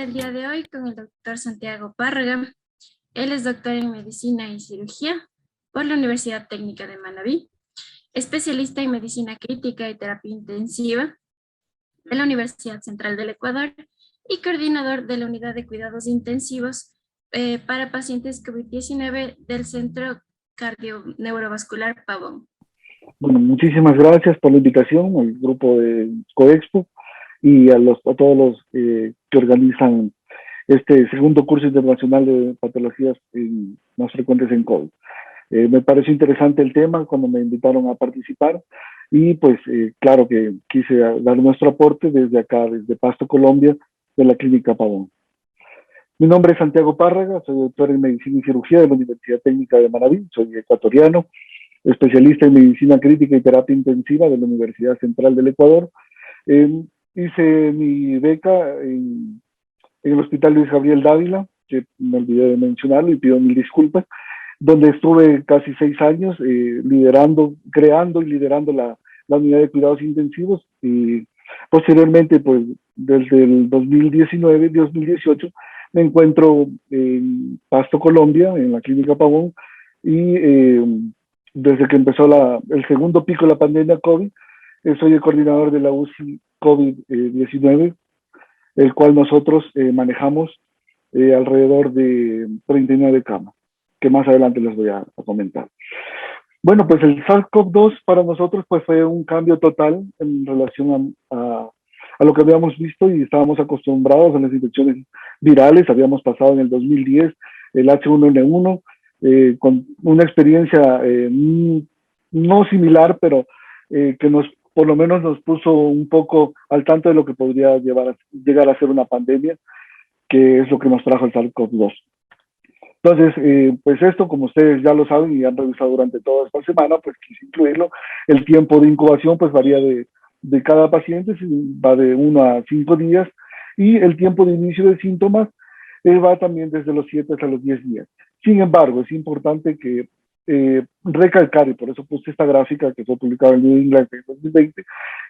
el día de hoy con el doctor Santiago Párraga. Él es doctor en Medicina y Cirugía por la Universidad Técnica de Manabí, especialista en Medicina Crítica y Terapia Intensiva de la Universidad Central del Ecuador y coordinador de la Unidad de Cuidados Intensivos para pacientes COVID-19 del Centro Cardio-Neurovascular Pavón. Bueno, muchísimas gracias por la invitación al grupo de COEXPO y a todos los que organizan este segundo curso internacional de patologías más frecuentes en COVID. Me pareció interesante el tema cuando me invitaron a participar y pues claro que quise dar nuestro aporte desde acá, desde Pasto, Colombia, de la Clínica Pavón. Mi nombre es Santiago Párraga, soy doctor en Medicina y Cirugía de la Universidad Técnica de Manabí, soy ecuatoriano, especialista en Medicina Crítica y Terapia Intensiva de la Universidad Central del Ecuador. Hice mi beca en el Hospital Luis Gabriel Dávila, que me olvidé de mencionarlo y pido mil disculpas, donde estuve casi 6 años creando y liderando la unidad de cuidados intensivos y posteriormente, pues desde el 2018, me encuentro en Pasto, Colombia, en la Clínica Pavón y desde que empezó el segundo pico de la pandemia COVID, soy el coordinador de la UCI COVID-19, el cual nosotros manejamos alrededor de 39 camas, que más adelante les voy a comentar. Bueno, pues el SARS-CoV-2 para nosotros pues fue un cambio total en relación a lo que habíamos visto y estábamos acostumbrados a las infecciones virales. Habíamos pasado en el 2010 el H1N1 con una experiencia no similar, pero que por lo menos nos puso un poco al tanto de lo que podría llegar a ser una pandemia, que es lo que nos trajo el SARS-CoV-2. Entonces, pues esto, como ustedes ya lo saben y han revisado durante toda esta semana, pues quise incluirlo. El tiempo de incubación pues varía de cada paciente, va de 1 a 5 días, y el tiempo de inicio de síntomas va también desde los 7 hasta los 10 días. Sin embargo, es importante que recalcar, y por eso puse esta gráfica que fue publicada en New England en 2020,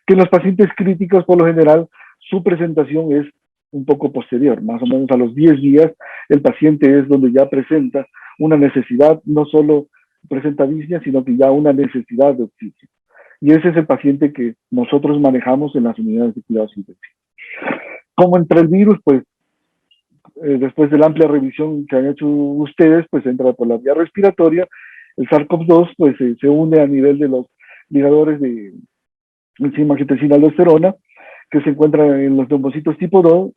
que en los pacientes críticos, por lo general, su presentación es un poco posterior, más o menos a los 10 días, el paciente es donde ya presenta una necesidad, no solo presenta disnea, sino que ya una necesidad de oxígeno. Y ese es el paciente que nosotros manejamos en las unidades de cuidados intensivos. ¿Cómo entra el virus? Pues después de la amplia revisión que han hecho ustedes, pues entra por la vía respiratoria. El SARS-CoV-2 pues se une a nivel de los ligadores de enzima angiotensina-aldosterona, que se encuentra en los neumocitos tipo 2,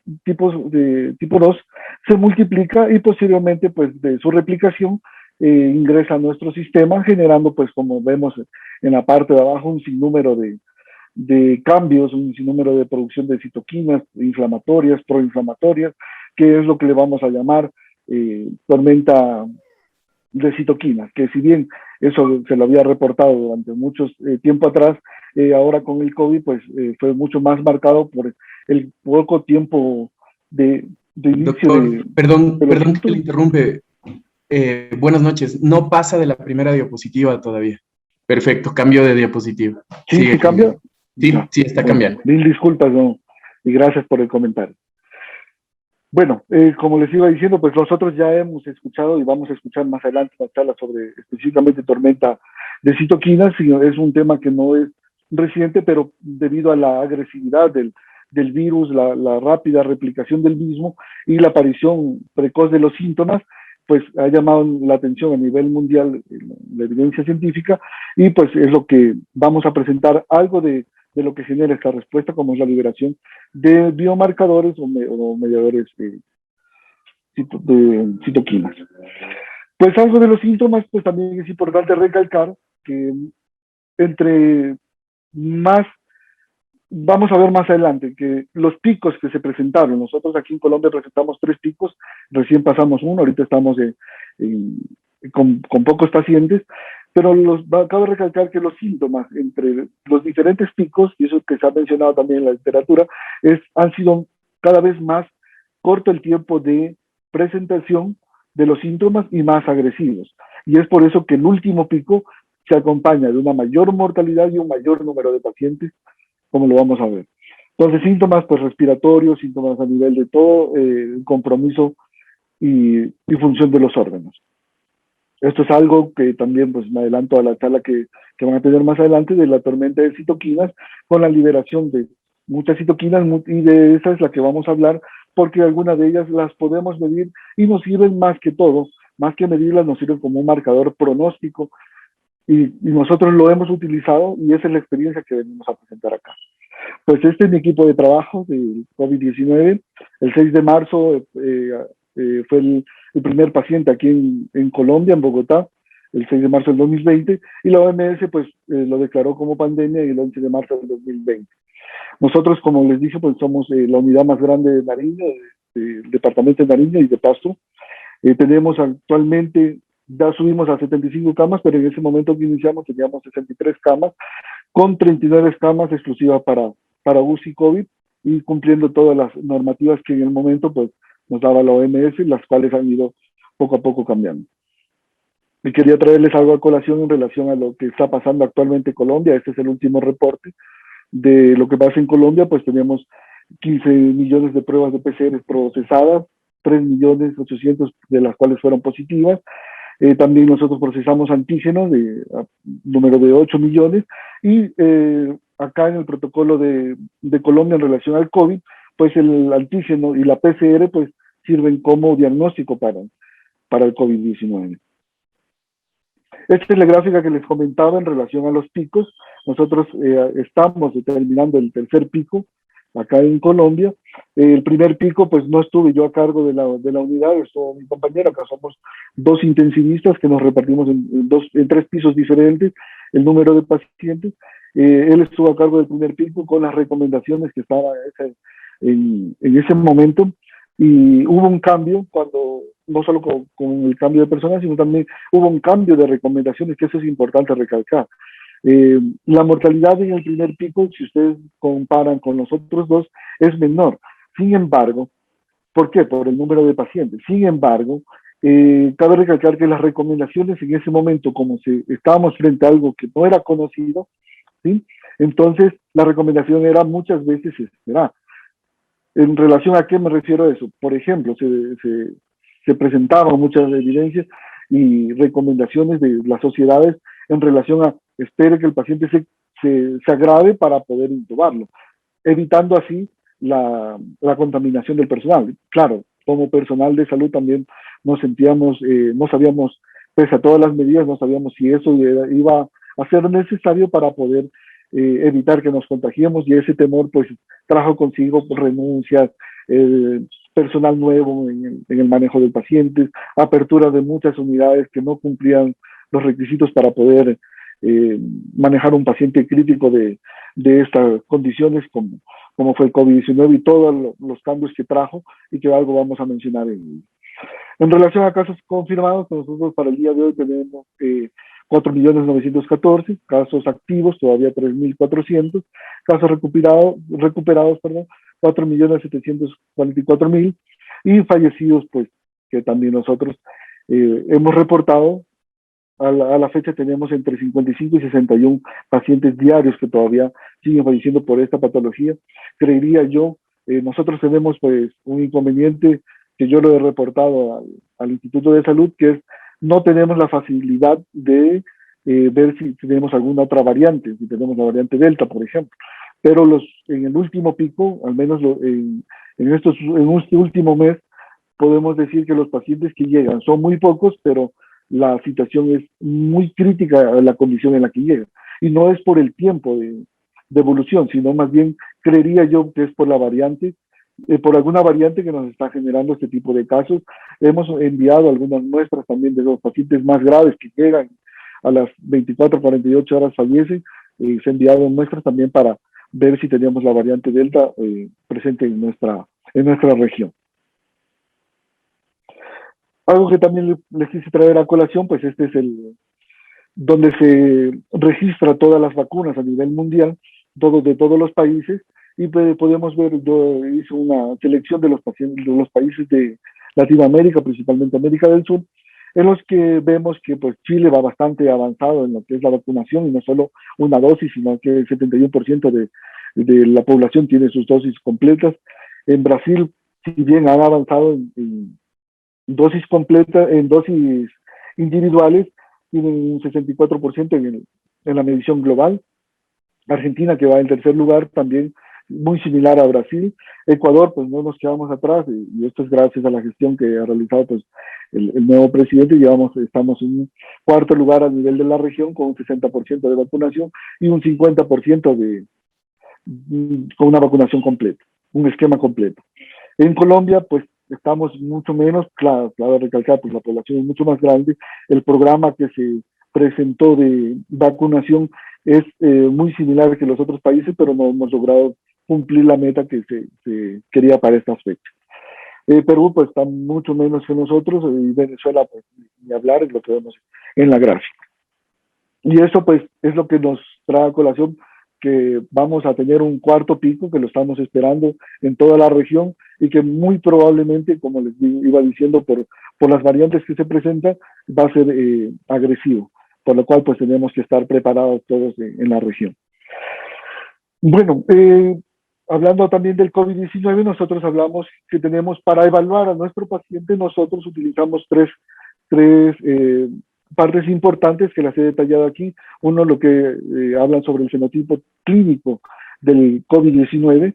se multiplica y posteriormente pues de su replicación ingresa a nuestro sistema, generando pues como vemos en la parte de abajo un sinnúmero de cambios, un sinnúmero de producción de citoquinas inflamatorias, proinflamatorias, que es lo que le vamos a llamar tormenta de citoquinas, que si bien eso se lo había reportado durante mucho tiempo atrás, ahora con el COVID pues fue mucho más marcado por el poco tiempo de inicio. Doctor, perdón que le interrumpe. Buenas noches. No pasa de la primera diapositiva todavía. Perfecto, cambio de diapositiva. ¿Sí cambia? Sí, está cambiando. Mil disculpas, no, y gracias por el comentario. Bueno, como les iba diciendo, pues nosotros ya hemos escuchado y vamos a escuchar más adelante una charla sobre específicamente tormenta de citoquinas. Es un tema que no es reciente, pero debido a la agresividad del virus, la rápida replicación del mismo y la aparición precoz de los síntomas, pues ha llamado la atención a nivel mundial la evidencia científica, y pues es lo que vamos a presentar, algo de lo que genera esta respuesta, como es la liberación de biomarcadores o mediadores de citoquinas. Pues algo de los síntomas, pues también es importante recalcar que entre más, vamos a ver más adelante, que los picos que se presentaron, nosotros aquí en Colombia presentamos 3 picos, recién pasamos 1, ahorita estamos con pocos pacientes, pero cabe recalcar que los síntomas entre los diferentes picos, y eso que se ha mencionado también en la literatura, han sido cada vez más corto el tiempo de presentación de los síntomas y más agresivos. Y es por eso que el último pico se acompaña de una mayor mortalidad y un mayor número de pacientes, como lo vamos a ver. Entonces, síntomas pues respiratorios, síntomas a nivel de todo, compromiso y función de los órganos. Esto es algo que también pues me adelanto a la charla que van a tener más adelante de la tormenta de citoquinas, con la liberación de muchas citoquinas, y de esa es la que vamos a hablar, porque algunas de ellas las podemos medir y nos sirven más que todo, más que medirlas, nos sirven como un marcador pronóstico, y nosotros lo hemos utilizado y esa es la experiencia que venimos a presentar acá. Pues este es mi equipo de trabajo del COVID-19. El 6 de marzo fue el primer paciente aquí en Colombia, en Bogotá, el 6 de marzo del 2020, y la OMS pues lo declaró como pandemia el 11 de marzo del 2020. Nosotros, como les dije, pues somos la unidad más grande de Nariño, del departamento de Nariño y de Pasto. Tenemos actualmente, ya subimos a 75 camas, pero en ese momento que iniciamos teníamos 63 camas, con 39 camas exclusivas para UCI COVID, y cumpliendo todas las normativas que en el momento pues nos daba la OMS, las cuales han ido poco a poco cambiando. Y quería traerles algo a colación en relación a lo que está pasando actualmente en Colombia. Este es el último reporte de lo que pasa en Colombia. Pues tenemos 15 millones de pruebas de PCR procesadas, 3.800.000 de las cuales fueron positivas. También nosotros procesamos antígenos número de 8 millones, y acá en el protocolo de Colombia en relación al COVID, pues el antígeno y la PCR pues sirven como diagnóstico para el COVID-19. Esta es la gráfica que les comentaba en relación a los picos. Nosotros estamos determinando el tercer pico acá en Colombia. El primer pico, pues no estuve yo a cargo de la unidad, estuvo mi compañero. Acá somos 2 intensivistas que nos repartimos en 3 pisos diferentes el número de pacientes. Él estuvo a cargo del primer pico con las recomendaciones que estaban en ese momento, y hubo un cambio cuando, no solo con el cambio de personal, sino también hubo un cambio de recomendaciones, que eso es importante recalcar. La mortalidad en el primer pico, si ustedes comparan con los otros 2, es menor. Sin embargo, ¿por qué? Por el número de pacientes. Sin embargo, cabe recalcar que las recomendaciones en ese momento, como si estábamos frente a algo que no era conocido, ¿sí? Entonces la recomendación era muchas veces esperar. ¿En relación a qué me refiero a eso? Por ejemplo, se presentaban muchas evidencias y recomendaciones de las sociedades en relación a espere que el paciente se agrave para poder intubarlo, evitando así la contaminación del personal. Claro, como personal de salud también nos sentíamos, no sabíamos, pese a todas las medidas, no sabíamos si eso iba a ser necesario para poder evitar que nos contagiemos, y ese temor pues trajo consigo renuncias, personal nuevo en el manejo del paciente, apertura de muchas unidades que no cumplían los requisitos para poder manejar un paciente crítico de estas condiciones, como fue el COVID-19 y todos los cambios que trajo, y que algo vamos a mencionar en relación a casos confirmados. Nosotros para el día de hoy tenemos 4.914.000 casos activos, todavía 3.400 casos recuperados, 4.744.000, y fallecidos, pues, que también nosotros hemos reportado. A la fecha tenemos entre 55 y 61 pacientes diarios que todavía siguen falleciendo por esta patología. Creería yo, nosotros tenemos pues un inconveniente que yo lo he reportado al Instituto de Salud, que es no tenemos la facilidad de ver si tenemos alguna otra variante, si tenemos la variante Delta, por ejemplo. Pero en el último pico, al menos en este último mes, podemos decir que los pacientes que llegan son muy pocos, pero la situación es muy crítica a la condición en la que llegan. Y no es por el tiempo de evolución, sino más bien creería yo que es por la variante, por alguna variante que nos está generando este tipo de casos. Hemos enviado algunas muestras también de los pacientes más graves que llegan a las 24, 48 horas fallecen. Se han enviado muestras también para ver si teníamos la variante Delta presente en nuestra región. Algo que también les quise traer a colación, pues este es donde se registra todas las vacunas a nivel mundial, de todos los países, y podemos ver, yo hice una selección de los países de Latinoamérica, principalmente América del Sur, en los que vemos que pues Chile va bastante avanzado en lo que es la vacunación, y no solo una dosis, sino que el 71% de la población tiene sus dosis completas. En Brasil, si bien han avanzado en dosis completas, en dosis individuales, tienen un 64% en la medición global. Argentina, que va en tercer lugar, también muy similar a Brasil. Ecuador, pues no nos quedamos atrás, y esto es gracias a la gestión que ha realizado pues, el nuevo presidente. Estamos en un cuarto lugar a nivel de la región con un 60% de vacunación y un 50% con una vacunación completa, un esquema completo. En Colombia, pues estamos mucho menos, claro, recalcar, pues la población es mucho más grande. El programa que se presentó de vacunación es muy similar que los otros países, pero no hemos logrado cumplir la meta que se quería para estas fechas. Perú, pues está mucho menos que nosotros, y Venezuela, pues ni hablar, es lo que vemos en la gráfica. Y eso, pues, es lo que nos trae a colación que vamos a tener un cuarto pico, que lo estamos esperando en toda la región, y que muy probablemente, como les iba diciendo, por las variantes que se presentan, va a ser agresivo, por lo cual pues tenemos que estar preparados todos en la región. Bueno, hablando también del COVID-19, nosotros hablamos que tenemos para evaluar a nuestro paciente, nosotros utilizamos tres partes importantes que las he detallado aquí. Uno, lo que hablan sobre el fenotipo clínico del COVID-19,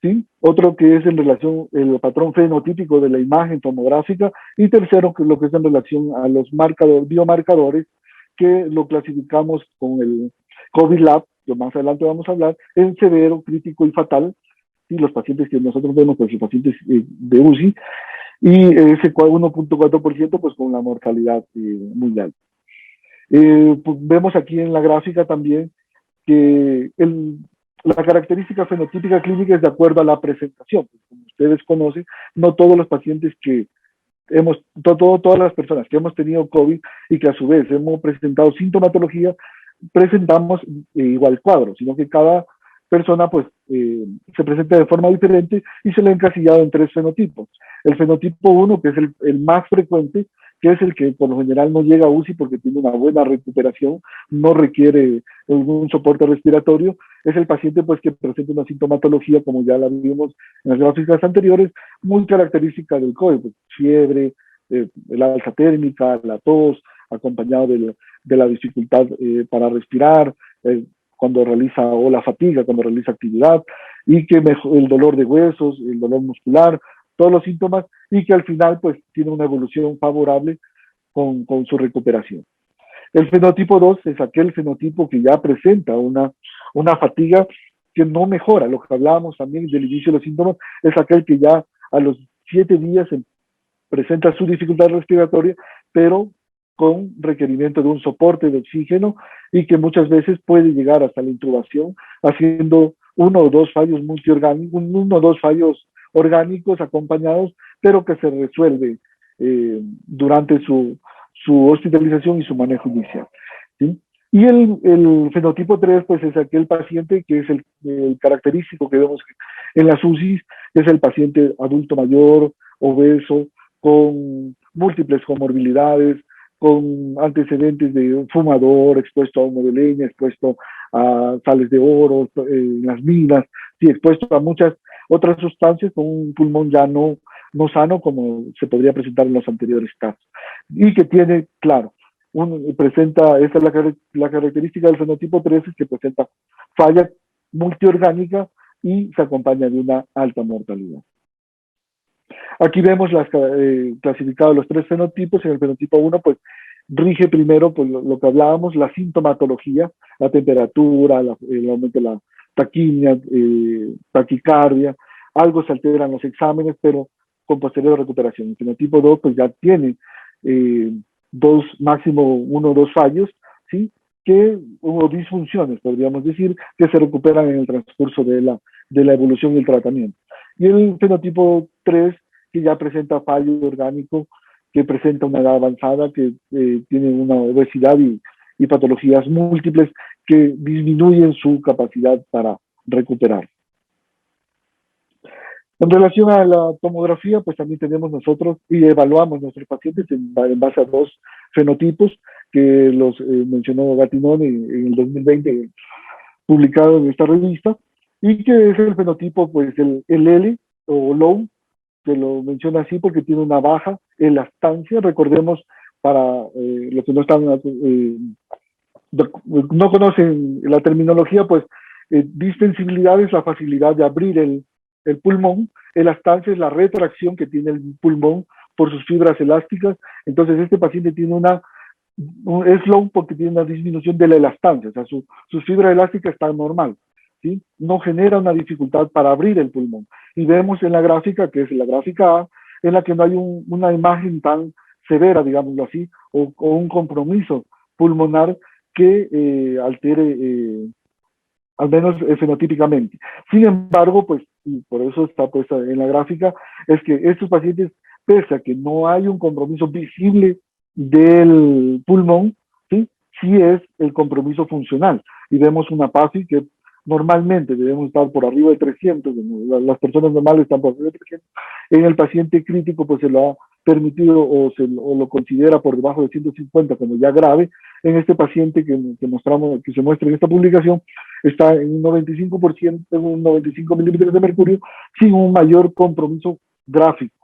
¿sí? Otro que es en relación al patrón fenotípico de la imagen tomográfica, y tercero, que es lo que es en relación a los biomarcadores, que lo clasificamos con el COVID Lab, que más adelante vamos a hablar, en severo, crítico y fatal, ¿sí? Los pacientes que nosotros vemos, pues los pacientes de UCI, y ese 1.4% pues con la mortalidad muy alta. Pues vemos aquí en la gráfica también que la característica fenotípica clínica es de acuerdo a la presentación. Como ustedes conocen, no todos los pacientes que todas las personas que hemos tenido COVID y que a su vez hemos presentado sintomatología, presentamos igual cuadro, sino que cada persona pues se presenta de forma diferente y se le ha encasillado en tres fenotipos. El fenotipo 1, que es el más frecuente, que es el que por lo general no llega a UCI porque tiene una buena recuperación, no requiere un soporte respiratorio, es el paciente pues que presenta una sintomatología, como ya la vimos en las gráficas anteriores, muy característica del COVID, pues, fiebre, la alza térmica, la tos, acompañado de la dificultad para respirar, cuando o la fatiga, cuando realiza actividad, y que el dolor de huesos, el dolor muscular, todos los síntomas, y que al final pues tiene una evolución favorable con su recuperación. El fenotipo 2 es aquel fenotipo que ya presenta una fatiga que no mejora. Lo que hablábamos también del inicio de los síntomas es aquel que ya a los 7 días presenta su dificultad respiratoria, pero con requerimiento de un soporte de oxígeno, y que muchas veces puede llegar hasta la intubación, haciendo uno o dos fallos orgánicos acompañados, pero que se resuelve durante su hospitalización y su manejo inicial, ¿sí? Y el fenotipo 3, pues es aquel paciente que es el característico que vemos en las UCIs, es el paciente adulto mayor, obeso, con múltiples comorbilidades, con antecedentes de un fumador, expuesto a humo de leña, expuesto a sales de oro, en las minas, sí, expuesto a muchas otras sustancias, con un pulmón ya no sano, como se podría presentar en los anteriores casos. Y que tiene, claro, esta es la característica del fenotipo 3, es que presenta falla multiorgánica y se acompaña de una alta mortalidad. Aquí vemos clasificados los tres fenotipos. En el fenotipo 1, pues rige primero pues, lo que hablábamos, la sintomatología, la temperatura, el aumento de la taquimia, taquicardia, algo se alteran los exámenes, pero con posterior recuperación. El fenotipo 2 pues ya tiene máximo 1 o 2 fallos, ¿sí? O disfunciones, podríamos decir, que se recuperan en el transcurso de la evolución y el tratamiento. Y el fenotipo 3, que ya presenta fallo orgánico, que presenta una edad avanzada, que tiene una obesidad y patologías múltiples que disminuyen su capacidad para recuperar. En relación a la tomografía, pues también tenemos nosotros y evaluamos nuestros pacientes en base a 2 fenotipos que los mencionó Gattinone en el 2020, publicado en esta revista, y que es el fenotipo, pues el L o low, que lo menciona así porque tiene una baja elastancia. Recordemos, para los que no están, no conocen la terminología, pues distensibilidad es la facilidad de abrir el pulmón, elastancia es la retracción que tiene el pulmón por sus fibras elásticas. Entonces este paciente tiene es low porque tiene una disminución de la elastancia, o sea, sus fibras elásticas están normal, ¿sí? No genera una dificultad para abrir el pulmón. Y vemos en la gráfica, que es la gráfica A, en la que no hay una imagen tan severa, digámoslo así, o un compromiso pulmonar que altere, al menos fenotípicamente. Sin embargo, pues, y por eso está puesta en la gráfica, es que estos pacientes, pese a que no hay un compromiso visible del pulmón, ¿sí? Sí es el compromiso funcional. Y vemos una PASI que normalmente debemos estar por arriba de 300, las personas normales están por arriba de 300. En el paciente crítico, pues se lo ha permitido o lo considera por debajo de 150 como ya grave. En este paciente que se muestra en esta publicación, está en un 95%, en un 95 milímetros de mercurio, sin un mayor compromiso gráfico,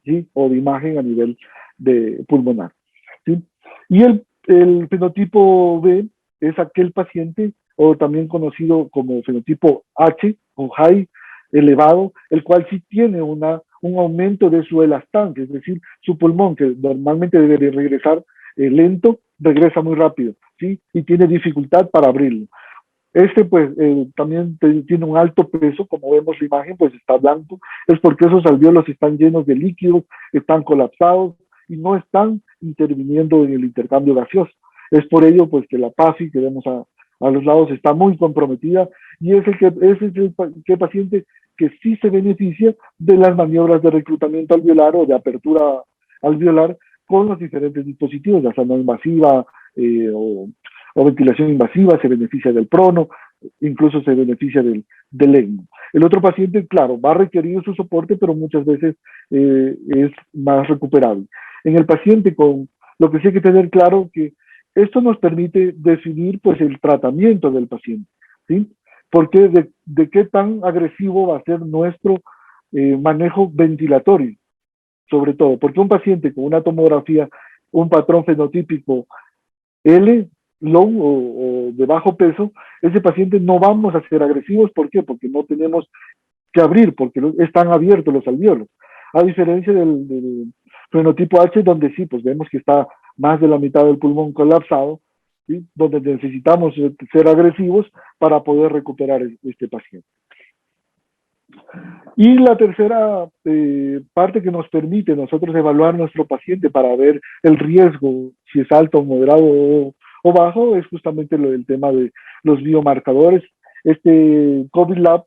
¿sí? O de imagen a nivel de pulmonar, ¿sí? Y el fenotipo B es aquel paciente, o también conocido como fenotipo H, o high, elevado, el cual sí tiene un aumento de su elastancia, es decir, su pulmón, que normalmente debe de regresar lento, regresa muy rápido, ¿sí? Y tiene dificultad para abrirlo. Pues también tiene un alto peso, como vemos la imagen, pues está blanco, es porque esos alvéolos están llenos de líquidos, están colapsados y no están interviniendo en el intercambio gaseoso. Es por ello pues que la PASI que vemos a los lados está muy comprometida y es el paciente que sí se beneficia de las maniobras de reclutamiento alveolar o de apertura alveolar con los diferentes dispositivos, ya sea no invasiva o ventilación invasiva, se beneficia del prono, incluso se beneficia del ECMO. El otro paciente, claro, va a requerir su soporte, pero muchas veces es más recuperable. En el paciente con lo que sí hay que tener claro que esto nos permite definir pues el tratamiento del paciente, ¿sí? Porque de qué tan agresivo va a ser nuestro manejo ventilatorio, sobre todo, porque un paciente con una tomografía, un patrón fenotípico L, low o de bajo peso, ese paciente no vamos a ser agresivos. ¿Por qué? Porque no tenemos que abrir, porque están abiertos los alvéolos. A diferencia del fenotipo H, donde sí, pues vemos que está más de la mitad del pulmón colapsado, ¿sí? Donde necesitamos ser agresivos para poder recuperar este paciente. Y la tercera parte que nos permite nosotros evaluar nuestro paciente para ver el riesgo, si es alto, moderado o bajo, es justamente el tema de los biomarcadores. Este COVID Lab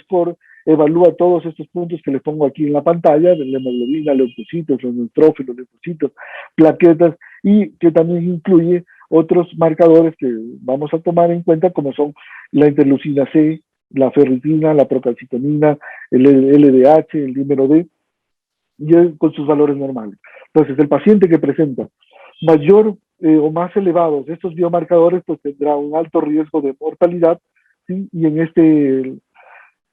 Score evalúa todos estos puntos que les pongo aquí en la pantalla, de la hemoglobina, leucocitos, los neutrófilos, leucocitos, plaquetas, y que también incluye otros marcadores que vamos a tomar en cuenta, como son la interleucina C, la ferritina, la procalcitonina, el LDH, el dímero D, y con sus valores normales. Entonces, el paciente que presenta mayor o más elevados estos biomarcadores, pues tendrá un alto riesgo de mortalidad, ¿sí? Y en este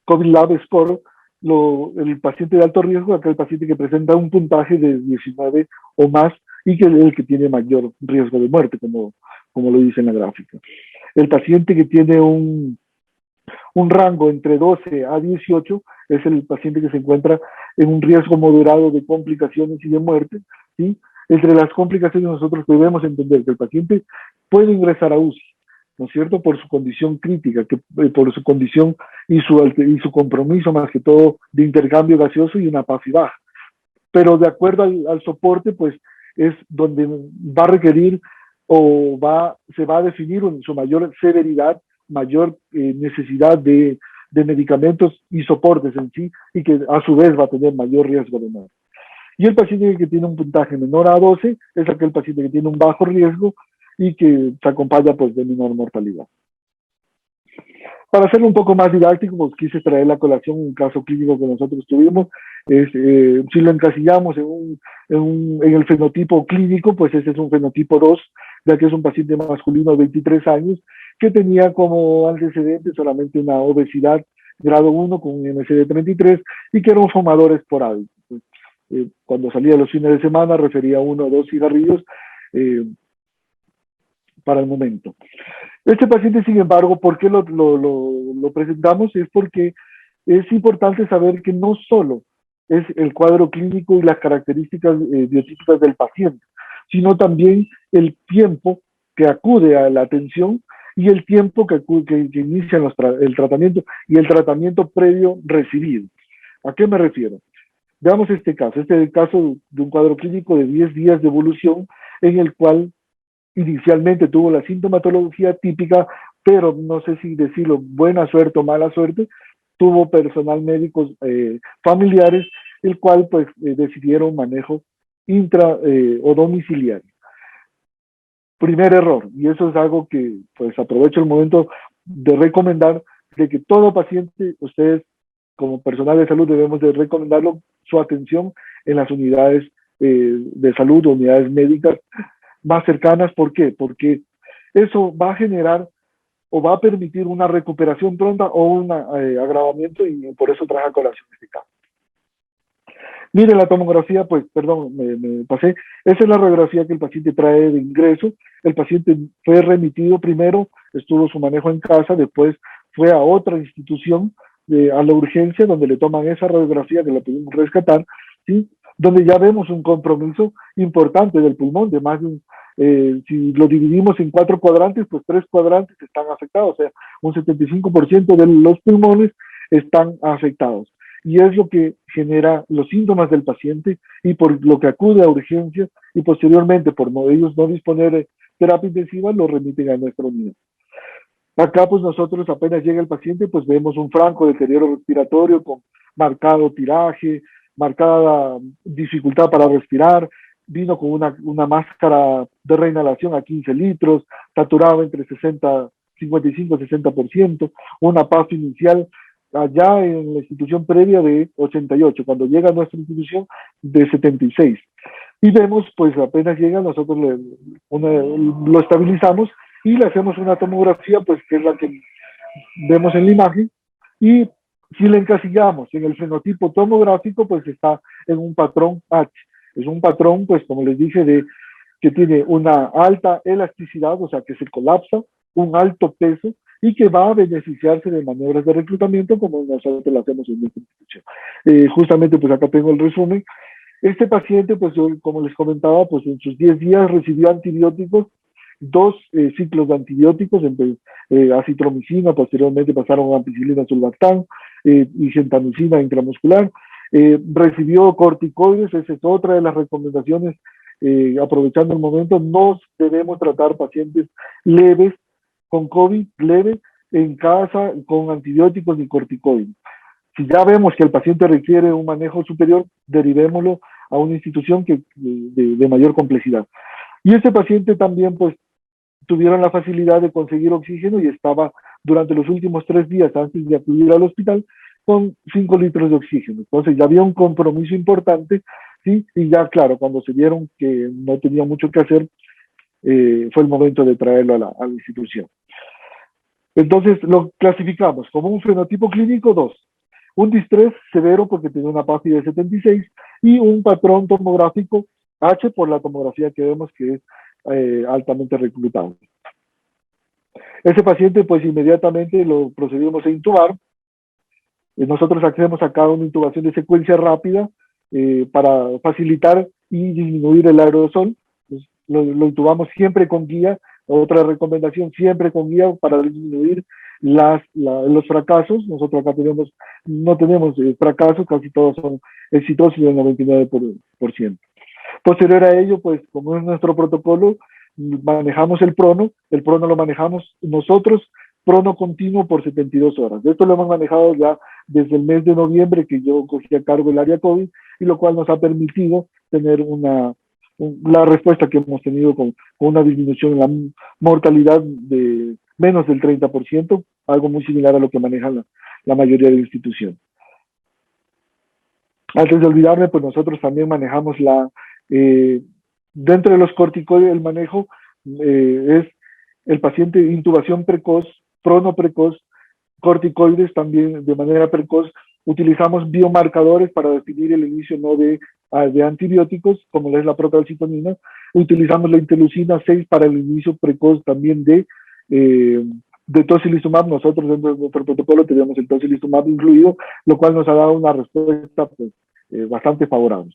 COVID Lab Score, el paciente de alto riesgo es aquel paciente que presenta un puntaje de 19 o más y que es el que tiene mayor riesgo de muerte, como lo dice en la gráfica. El paciente que tiene un rango entre 12 a 18 es el paciente que se encuentra en un riesgo moderado de complicaciones y de muerte, ¿sí? Entre las complicaciones nosotros debemos entender que el paciente puede ingresar a UCI, ¿no es cierto?, por su condición crítica, por su condición y su compromiso más que todo de intercambio gaseoso y una PASI baja. Pero de acuerdo al soporte, pues es donde va a requerir o se va a definir su mayor severidad, mayor necesidad de medicamentos y soportes en sí, y que a su vez va a tener mayor riesgo de muerte. Y el paciente que tiene un puntaje menor a 12 es aquel paciente que tiene un bajo riesgo y que se acompaña pues de menor mortalidad. Para hacerlo un poco más didáctico, pues quise traer la colación un caso clínico que nosotros tuvimos. Si lo encasillamos en el fenotipo clínico, pues ese es un fenotipo 2, ya que es un paciente masculino de 23 años que tenía como antecedente solamente una obesidad grado 1 con un IMC de 33 y que era un fumador esporádico. Cuando salía los fines de semana refería 1 o 2 cigarrillos para el momento. Este paciente, sin embargo, ¿por qué lo presentamos? Es porque es importante saber que no solo es el cuadro clínico y las características biotípicas del paciente, sino también el tiempo que acude a la atención y el tiempo que inicia el tratamiento y el tratamiento previo recibido. ¿A qué me refiero? Veamos este caso. Este es el caso de un cuadro clínico de 10 días de evolución en el cual inicialmente tuvo la sintomatología típica, pero no sé si decirlo buena suerte o mala suerte, tuvo personal médicos familiares, el cual pues decidieron manejo o domiciliario. Primer error, y eso es algo que pues aprovecho el momento de recomendar, de que todo paciente, ustedes como personal de salud debemos de recomendarlo su atención en las unidades de salud, unidades médicas más cercanas. ¿Por qué? Porque eso va a generar o va a permitir una recuperación pronta o un agravamiento, y por eso traje a colación este caso. Mire la tomografía, pues, perdón, me pasé. Esa es la radiografía que el paciente trae de ingreso. El paciente fue remitido primero, estuvo su manejo en casa, después fue a otra institución, a la urgencia, donde le toman esa radiografía que la pudimos rescatar, ¿sí? Donde ya vemos un compromiso importante del pulmón, de más de si lo dividimos en 4 cuadrantes, pues 3 cuadrantes están afectados, o sea, un 75% de los pulmones están afectados. Y es lo que genera los síntomas del paciente y por lo que acude a urgencias y posteriormente, por ellos no disponer de terapia intensiva, lo remiten a nuestra unidad. Acá, pues nosotros apenas llega el paciente, pues vemos un franco deterioro respiratorio con marcado tiraje, marcada dificultad para respirar, vino con una máscara de reinhalación a 15 litros, saturado entre 55-60%, una PAF inicial allá en la institución previa de 88, cuando llega a nuestra institución de 76. Y vemos, pues apenas llega, nosotros lo estabilizamos y le hacemos una tomografía, pues que es la que vemos en la imagen, y si le encasillamos en el fenotipo tomográfico, pues está en un patrón H. Es un patrón, pues como les dije, que tiene una alta elasticidad, o sea, que se colapsa, un alto peso y que va a beneficiarse de maniobras de reclutamiento como nosotros lo hacemos en nuestra institución. Justamente, pues acá tengo el resumen. Este paciente, pues yo, como les comentaba, pues en sus 10 días recibió antibióticos, 2 ciclos de antibióticos, acitromicina, posteriormente pasaron a ampicilina sulbactam y gentamicina intramuscular. Recibió corticoides, esa es otra de las recomendaciones. Aprovechando el momento, no debemos tratar pacientes leves con COVID leve en casa con antibióticos ni corticoides. Si ya vemos que el paciente requiere un manejo superior, derivémoslo a una institución de mayor complejidad. Y este paciente también, pues, tuvieron la facilidad de conseguir oxígeno y estaba durante los últimos 3 días antes de acudir al hospital con 5 litros de oxígeno. Entonces ya había un compromiso importante, ¿sí? Y ya, claro, cuando se vieron que no tenía mucho que hacer, fue el momento de traerlo a la institución. Entonces lo clasificamos como un fenotipo clínico 2, un distrés severo porque tenía una PAFI de 76 y un patrón tomográfico H por la tomografía que vemos que es altamente reclutable. Ese paciente, pues inmediatamente lo procedimos a intubar. Nosotros hacemos acá una intubación de secuencia rápida para facilitar y disminuir el aerosol. Pues, lo intubamos siempre con guía. Otra recomendación, siempre con guía para disminuir los fracasos. Nosotros acá no tenemos fracasos, casi todos son exitosos del 99%. Posterior a ello, pues como es nuestro protocolo, manejamos el prono lo manejamos nosotros, prono continuo por 72 horas. Esto lo hemos manejado ya desde el mes de noviembre que yo cogí a cargo el área COVID, y lo cual nos ha permitido tener la respuesta que hemos tenido con una disminución en la mortalidad de menos del 30%, algo muy similar a lo que maneja la mayoría de la institución. Antes de olvidarme, pues nosotros también manejamos dentro de los corticoides, el manejo es el paciente intubación precoz, prono precoz, corticoides también de manera precoz. Utilizamos biomarcadores para definir el inicio no de antibióticos, como es la procalcitonina. Utilizamos la interleucina 6 para el inicio precoz también de tocilizumab. Nosotros dentro de nuestro protocolo tenemos el tocilizumab incluido, lo cual nos ha dado una respuesta pues, bastante favorable.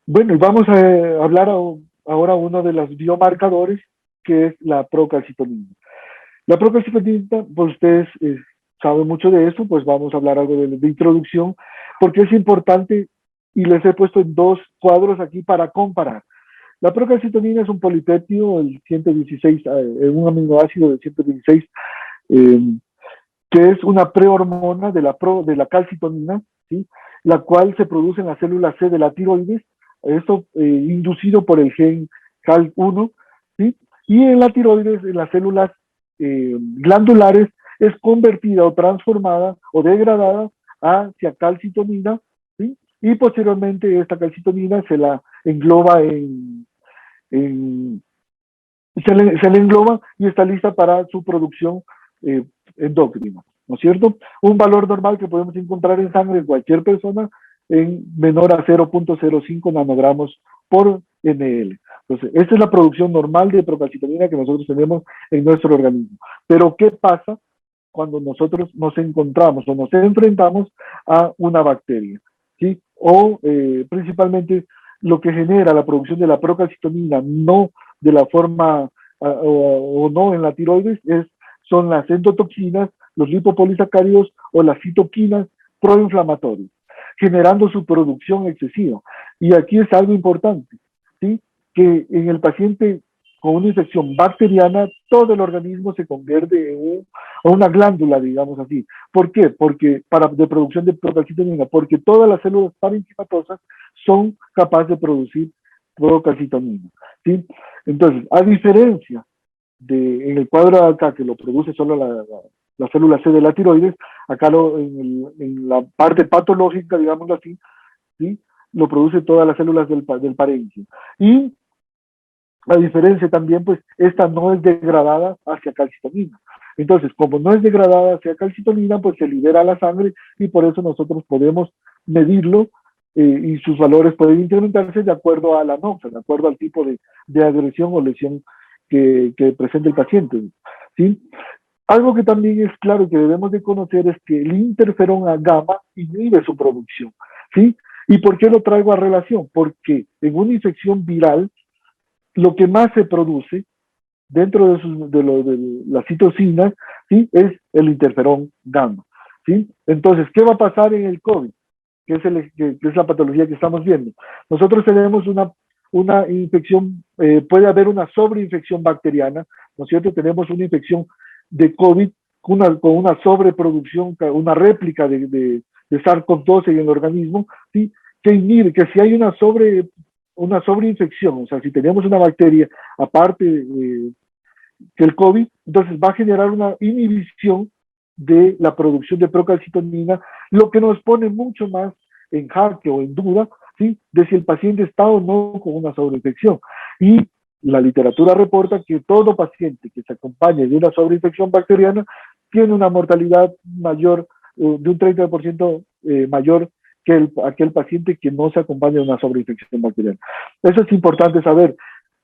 Bueno, y vamos a hablar ahora uno de los biomarcadores, que es la procalcitonina. La procalcitonina, pues ustedes saben mucho de eso, pues vamos a hablar algo de introducción, porque es importante, y les he puesto en dos cuadros aquí para comparar. La procalcitonina es un polipéptido, el 116, un aminoácido de 116, que es una prehormona de la calcitonina, ¿sí? La cual se produce en la célula C de la tiroides, esto inducido por el gen CAL1, ¿sí? Y en la tiroides, en las células glandulares, es convertida o transformada o degradada hacia calcitonina, ¿sí? Y posteriormente esta calcitonina se la engloba se le engloba y está lista para su producción endocrina, ¿no es cierto? Un valor normal que podemos encontrar en sangre en cualquier persona en menor a 0.05 nanogramos por ml. Entonces, esta es la producción normal de procalcitonina que nosotros tenemos en nuestro organismo. Pero, ¿qué pasa cuando nosotros nos encontramos o nos enfrentamos a una bacteria? ¿Sí? O principalmente lo que genera la producción de la procalcitonina, no de la forma o no en la tiroides, son las endotoxinas, los lipopolisacáridos o las citoquinas proinflamatorias, generando su producción excesiva. Y aquí es algo importante, ¿sí? Que en el paciente con una infección bacteriana, todo el organismo se convierte en una glándula, digamos así. ¿Por qué? Porque de producción de procalcitonina, porque todas las células parenquimatosas son capaces de producir procalcitonina, ¿sí? Entonces, a diferencia en el cuadro de acá, que lo produce solo la célula C de la tiroides, acá en la parte patológica, digámoslo así, ¿sí? Lo produce todas las células del parénquima. Y la diferencia también, pues, esta no es degradada hacia calcitonina. Entonces, como no es degradada hacia calcitonina, pues se libera a la sangre y por eso nosotros podemos medirlo y sus valores pueden incrementarse de acuerdo a la NOxa, de acuerdo al tipo de agresión o lesión que presenta el paciente, ¿sí? Algo que también es claro que debemos de conocer es que el interferón gamma inhibe su producción, ¿sí? ¿Y por qué lo traigo a relación? Porque en una infección viral, lo que más se produce dentro de las citocinas, ¿sí? Es el interferón gamma, ¿sí? Entonces, ¿qué va a pasar en el COVID? Que es la patología que estamos viendo. Nosotros tenemos una infección, puede haber una sobreinfección bacteriana, ¿no es cierto? Tenemos una infección de COVID con una sobreproducción, una réplica de SARS-CoV-2 en el organismo, ¿sí? Que inhibe, que si hay una sobreinfección, o sea, si tenemos una bacteria aparte que el COVID, entonces va a generar una inhibición de la producción de procalcitonina, lo que nos pone mucho más en jaque o en duda, ¿sí? De si el paciente está o no con una sobreinfección. Y la literatura reporta que todo paciente que se acompañe de una sobreinfección bacteriana tiene una mortalidad mayor, de un 30% mayor que aquel paciente que no se acompaña de una sobreinfección bacteriana. Eso es importante saber.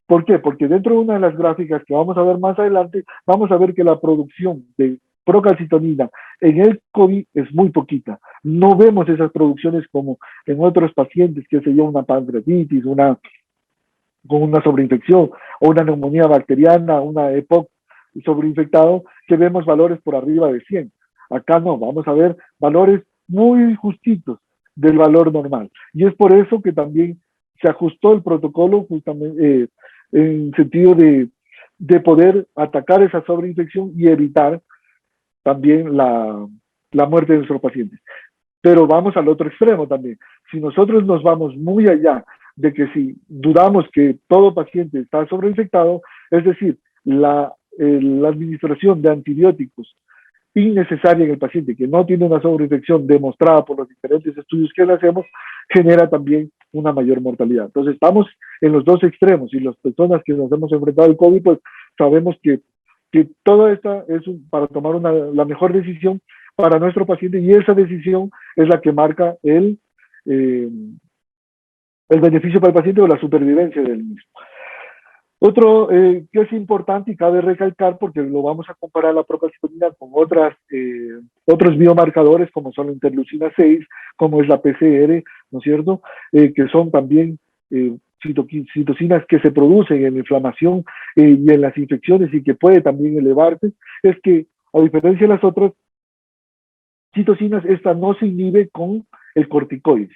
¿Por qué? Porque dentro de una de las gráficas que vamos a ver más adelante, vamos a ver que la producción de procalcitonina en el COVID es muy poquita. No vemos esas producciones como en otros pacientes, que se dio una pancreatitis, con una sobreinfección, o una neumonía bacteriana, una EPOC sobreinfectado, que vemos valores por arriba de 100. Acá no, vamos a ver valores muy justitos del valor normal. Y es por eso que también se ajustó el protocolo justamente en sentido de poder atacar esa sobreinfección y evitar también la muerte de nuestros pacientes. Pero vamos al otro extremo también. Si nosotros nos vamos muy allá de que si dudamos que todo paciente está sobreinfectado, es decir, la administración de antibióticos innecesaria en el paciente que no tiene una sobreinfección demostrada por los diferentes estudios que le hacemos, genera también una mayor mortalidad. Entonces estamos en los dos extremos y las personas que nos hemos enfrentado al COVID, pues sabemos que que toda esta es para tomar la mejor decisión para nuestro paciente, y esa decisión es la que marca el beneficio para el paciente o la supervivencia del mismo. Otro que es importante y cabe recalcar, porque lo vamos a comparar la procalcitonina con otros biomarcadores, como son la interleucina 6, como es la PCR, ¿no es cierto? Que son también citocinas que se producen en la inflamación y en las infecciones, y que puede también elevarse. Es que, a diferencia de las otras citocinas, esta no se inhibe con el corticoide,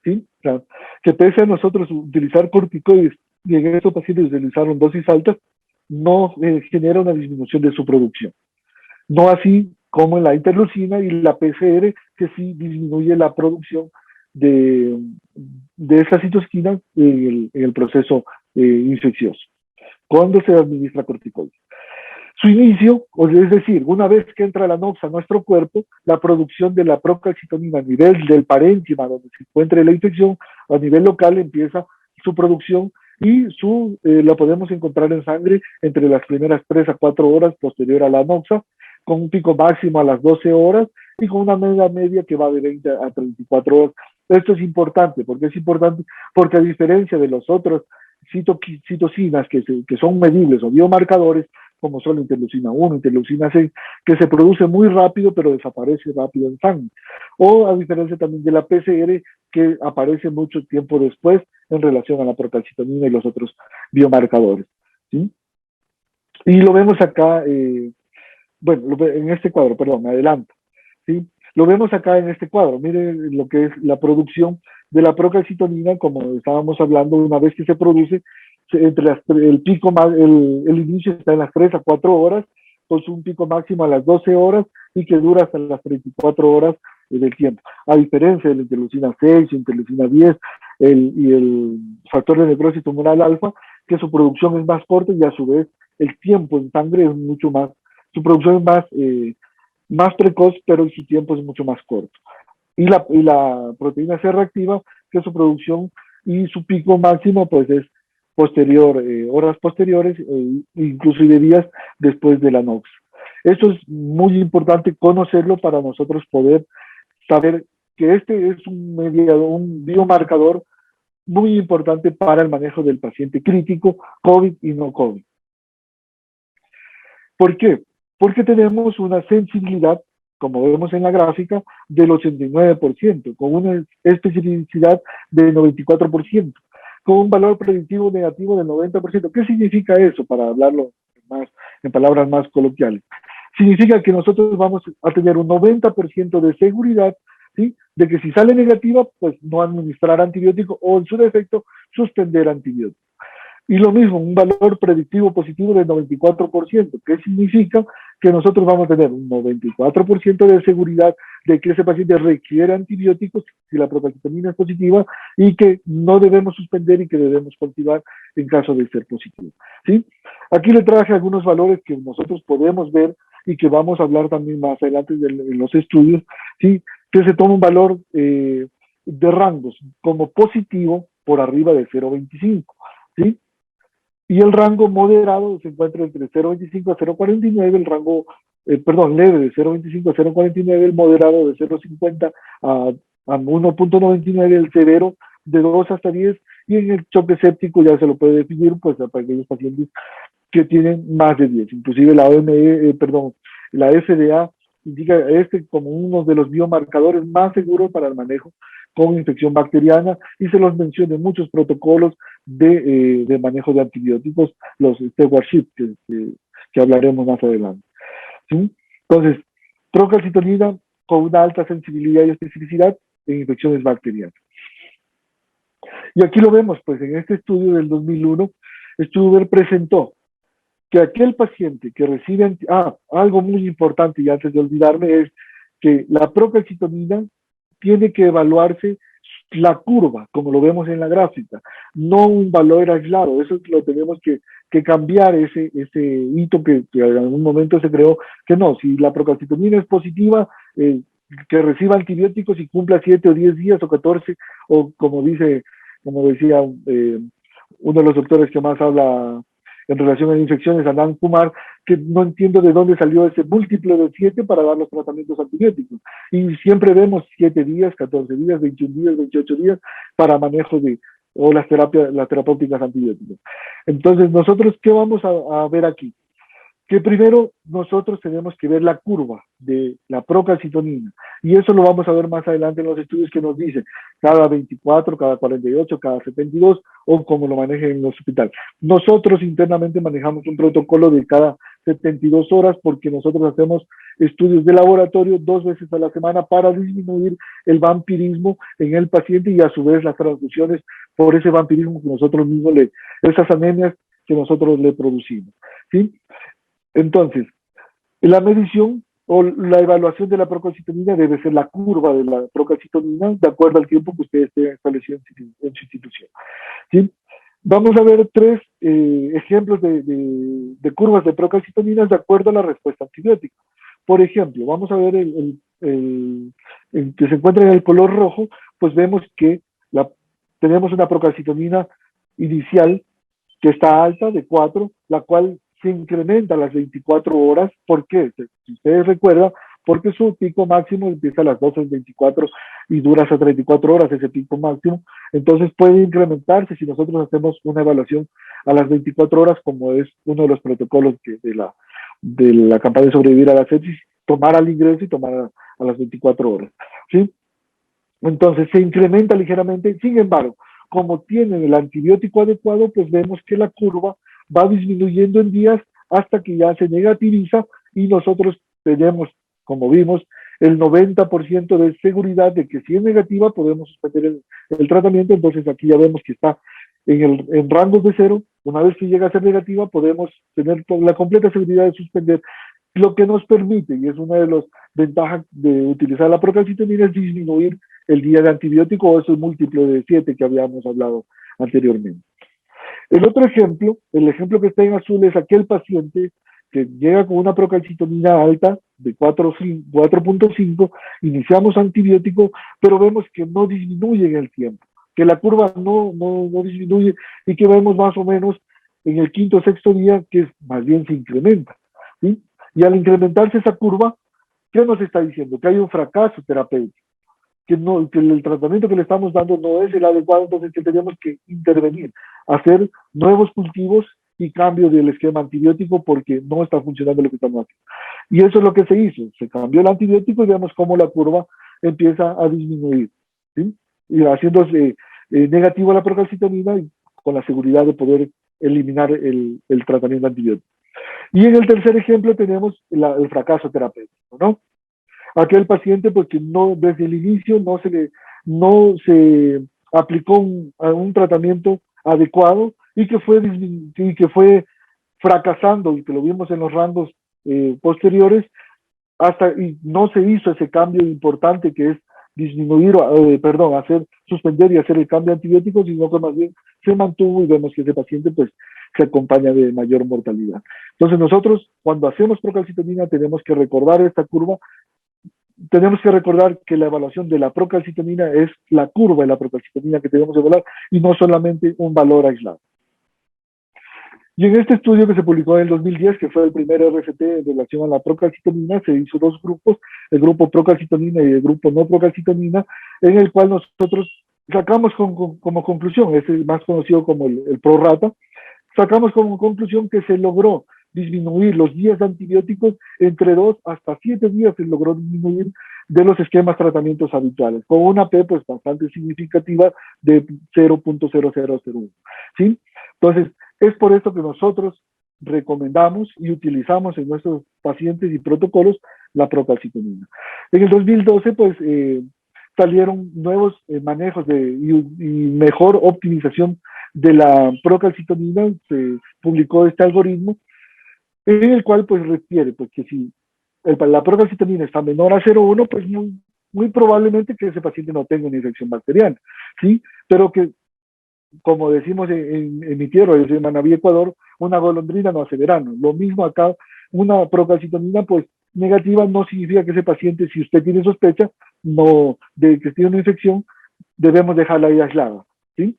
¿sí? O sea, que pese a nosotros utilizar corticoides y en estos pacientes utilizaron dosis altas, no genera una disminución de su producción. No así como en la interleucina y la PCR, que sí disminuye la producción de esa citosquina en el proceso infeccioso, cuando se administra corticoides. Su inicio, es decir, una vez que entra la NOX a nuestro cuerpo, la producción de la procalcitonina a nivel del parénquima, donde se encuentre la infección, a nivel local empieza su producción, y la podemos encontrar en sangre entre las primeras 3 a 4 horas posterior a la anoxa, con un pico máximo a las 12 horas y con una media que va de 20 a 34 horas. Esto es importante. ¿Por qué es importante? Porque a diferencia de los otros citocinas que son medibles o biomarcadores, como son la interleucina 1, interleucina 6, que se produce muy rápido pero desaparece rápido en sangre. O a diferencia también de la PCR, que aparece mucho tiempo después en relación a la procalcitonina y los otros biomarcadores, ¿sí? Y lo vemos acá, en este cuadro, perdón, me adelanto, ¿sí? Lo vemos acá en este cuadro. Miren lo que es la producción de la procalcitonina, como estábamos hablando, una vez que se produce, el pico, el inicio está en las 3 a 4 horas, pues un pico máximo a las 12 horas y que dura hasta las 34 horas del tiempo. A diferencia de la interleucina 6, interleucina 10 y el factor de necrosis tumoral alfa, que su producción es más corta y a su vez el tiempo en sangre es mucho más, su producción es más precoz, pero su tiempo es mucho más corto. Y la proteína C reactiva, que su producción y su pico máximo pues es posterior, horas posteriores, incluso de días después de la NOX. Esto es muy importante conocerlo para nosotros poder saber que este es un biomarcador muy importante para el manejo del paciente crítico, COVID y no COVID. ¿Por qué? Porque tenemos una sensibilidad, como vemos en la gráfica, del 89%, con una especificidad del 94%, con un valor predictivo negativo del 90%. ¿Qué significa eso, para hablarlo en palabras más coloquiales? Significa que nosotros vamos a tener un 90% de seguridad, ¿sí?, de que si sale negativa, pues no administrar antibiótico o, en su defecto, suspender antibiótico. Y lo mismo, un valor predictivo positivo del 94%, que significa que nosotros vamos a tener un 94% de seguridad de que ese paciente requiere antibióticos si la procalcitonina es positiva, y que no debemos suspender y que debemos continuar en caso de ser positivo, ¿sí? Aquí le traje algunos valores que nosotros podemos ver y que vamos a hablar también más adelante en los estudios, ¿sí?, que se toma un valor de rangos como positivo por arriba de 0.25, ¿sí? Y el rango moderado se encuentra entre 0.25 a 0.49, el rango, leve de 0.25 a 0.49, el moderado de 0.50 a 1.99, el severo de 2 hasta 10, y en el choque séptico ya se lo puede definir pues para aquellos pacientes que tienen más de 10. Inclusive la FDA indica como uno de los biomarcadores más seguros para el manejo con infección bacteriana, y se los menciona en muchos protocolos de manejo de antibióticos, los stewardship, que hablaremos más adelante, ¿sí? Entonces, procalcitonina con una alta sensibilidad y especificidad en infecciones bacterianas. Y aquí lo vemos, pues en este estudio del 2001, Stuber presentó que aquel paciente que recibe, algo muy importante, y antes de olvidarme, es que la procalcitonina tiene que evaluarse la curva, como lo vemos en la gráfica, no un valor aislado. Eso lo tenemos que cambiar, ese hito que en algún momento se creó, que no, si la procalcitonina es positiva, que reciba antibióticos y cumpla 7 o 10 días o 14, o como decía uno de los doctores que más habla en relación a infecciones, Anand Kumar, que no entiendo de dónde salió ese múltiplo de 7 para dar los tratamientos antibióticos. Y siempre vemos 7 días, 14 días, 21 días, 28 días para manejo o las terapéuticas antibióticas. Entonces, nosotros, ¿qué vamos a ver aquí? Que primero nosotros tenemos que ver la curva de la procalcitonina, y eso lo vamos a ver más adelante en los estudios que nos dicen cada 24, cada 48, cada 72, o como lo manejen en el hospital. Nosotros internamente manejamos un protocolo de cada 72 horas porque nosotros hacemos estudios de laboratorio 2 veces a la semana para disminuir el vampirismo en el paciente y a su vez las transfusiones por ese vampirismo que nosotros mismos esas anemias que nosotros le producimos, ¿sí? Entonces, la medición o la evaluación de la procalcitonina debe ser la curva de la procalcitonina de acuerdo al tiempo que ustedes tengan establecido en su institución, ¿sí? Vamos a ver 3 ejemplos de curvas de procalcitonina de acuerdo a la respuesta antibiótica. Por ejemplo, vamos a ver el que se encuentra en el color rojo, pues vemos que tenemos una procalcitonina inicial que está alta de 4, la cual se incrementa a las 24 horas. ¿Por qué? Si ustedes recuerdan, porque su pico máximo empieza a las 12:24 y dura hasta 34 horas ese pico máximo. Entonces puede incrementarse si nosotros hacemos una evaluación a las 24 horas, como es uno de los protocolos de la campaña de sobrevivir a la sepsis, tomar al ingreso y tomar a las 24 horas, ¿sí? Entonces se incrementa ligeramente. Sin embargo, como tienen el antibiótico adecuado, pues vemos que la curva va disminuyendo en días hasta que ya se negativiza y nosotros tenemos, como vimos, el 90% de seguridad de que si es negativa podemos suspender el tratamiento. Entonces aquí ya vemos que está en rangos de 0. Una vez que llega a ser negativa podemos tener la completa seguridad de suspender, lo que nos permite, y es una de las ventajas de utilizar la procalcitonina, es disminuir el día de antibiótico o ese múltiplo de 7 que habíamos hablado anteriormente. El otro ejemplo, el ejemplo que está en azul, es aquel paciente que llega con una procalcitonina alta de 4.5, iniciamos antibiótico, pero vemos que no disminuye en el tiempo, que la curva no disminuye y que vemos más o menos en el 5º o 6º día que más bien se incrementa, ¿sí? Y al incrementarse esa curva, ¿qué nos está diciendo? Que hay un fracaso terapéutico, que el tratamiento que le estamos dando no es el adecuado, entonces que tenemos que intervenir, hacer nuevos cultivos y cambio del esquema antibiótico porque no está funcionando lo que estamos haciendo. Y eso es lo que se hizo, se cambió el antibiótico y vemos cómo la curva empieza a disminuir, ¿sí? Y haciéndose negativo la procalcitonina y con la seguridad de poder eliminar el tratamiento antibiótico. Y en el tercer ejemplo tenemos el fracaso terapéutico, ¿no? Aquel paciente porque no, desde el inicio no se aplicó un tratamiento adecuado y que fue fracasando, y que lo vimos en los rangos posteriores, y no se hizo ese cambio importante que es suspender y hacer el cambio antibiótico, sino que más bien se mantuvo y vemos que ese paciente pues se acompaña de mayor mortalidad. Entonces nosotros cuando hacemos procalcitonina tenemos que recordar esta curva. Tenemos que recordar que la evaluación de la procalcitonina es la curva de la procalcitonina que tenemos que evaluar y no solamente un valor aislado. Y en este estudio que se publicó en el 2010, que fue el primer RCT en relación a la procalcitonina, se hizo 2 grupos, el grupo procalcitonina y el grupo no procalcitonina, en el cual nosotros sacamos como conclusión, es el más conocido como el prorata, sacamos como conclusión que se logró disminuir los días de antibióticos entre 2 hasta 7 días, se logró disminuir de los esquemas tratamientos habituales, con una P pues bastante significativa de 0.0001, ¿sí? Entonces, es por esto que nosotros recomendamos y utilizamos en nuestros pacientes y protocolos la procalcitonina. En el 2012, pues, salieron nuevos manejos y mejor optimización de la procalcitonina. Se publicó este algoritmo en el cual pues refiere pues, que si la procalcitonina está menor a 0,1, pues muy probablemente que ese paciente no tenga una infección bacteriana, ¿sí? Pero que, como decimos en mi tierra, yo soy de Manabí, Ecuador, una golondrina no hace verano. Lo mismo acá, una procalcitonina pues negativa no significa que ese paciente, si usted tiene sospecha de que tiene una infección, debemos dejarla ahí aislada, ¿sí?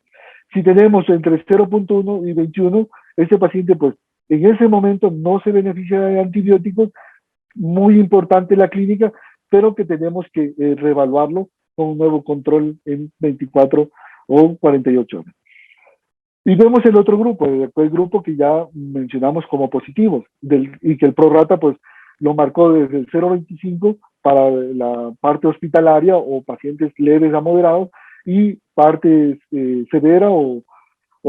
Si tenemos entre 0.1 y 21, ese paciente pues en ese momento no se beneficia de antibióticos, muy importante la clínica, pero que tenemos que reevaluarlo con un nuevo control en 24 o 48 horas. Y vemos el otro grupo, el grupo que ya mencionamos como positivos, y que el prorata pues lo marcó desde el 0.25 para la parte hospitalaria o pacientes leves a moderados, y parte severa o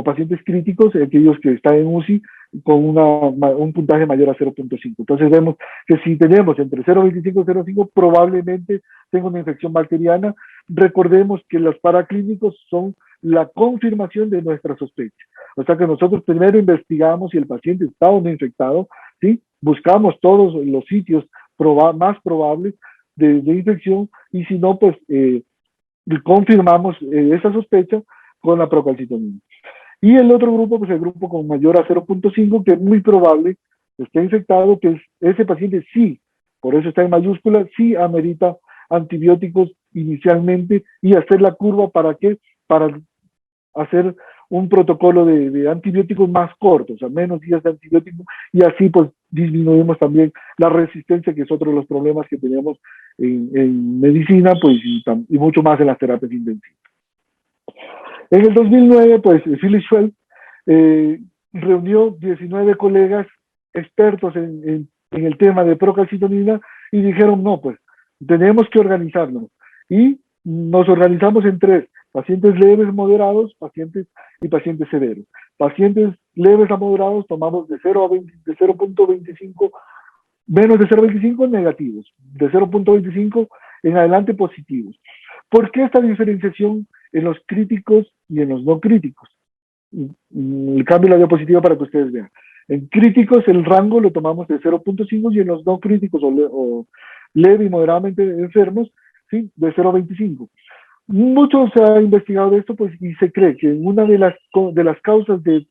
pacientes críticos, aquellos que están en UCI con un puntaje mayor a 0.5. Entonces vemos que si tenemos entre 0.25 y 0.5, probablemente tenga una infección bacteriana. Recordemos que los paraclínicos son la confirmación de nuestra sospecha. O sea que nosotros primero investigamos si el paciente está o no infectado, ¿sí? Buscamos todos los sitios más probables de infección, y si no, pues confirmamos esa sospecha con la procalcitonina. Y el otro grupo, pues el grupo con mayor a 0.5, que es muy probable que esté infectado, que ese paciente sí, por eso está en mayúscula, sí amerita antibióticos inicialmente, y hacer la curva para qué, para hacer un protocolo de antibióticos más cortos, o sea, menos días de antibióticos, y así pues disminuimos también la resistencia, que es otro de los problemas que tenemos en medicina, pues y mucho más en las terapias intensivas. En el 2009, pues Philip Schwell reunió 19 colegas expertos en el tema de procalcitonina, y dijeron, no, pues tenemos que organizarnos. Y nos organizamos en tres: pacientes leves, moderados, pacientes y pacientes severos. Pacientes leves a moderados tomamos de 0.25, menos de 0.25 negativos, de 0.25 en adelante positivos. ¿Por qué esta diferenciación en los críticos y en los no críticos? Cambio la diapositiva para que ustedes vean. En críticos el rango lo tomamos de 0.5, y en los no críticos o leve y moderadamente enfermos, ¿sí?, de 0.25. Mucho se ha investigado de esto, pues, y se cree que una de las causas de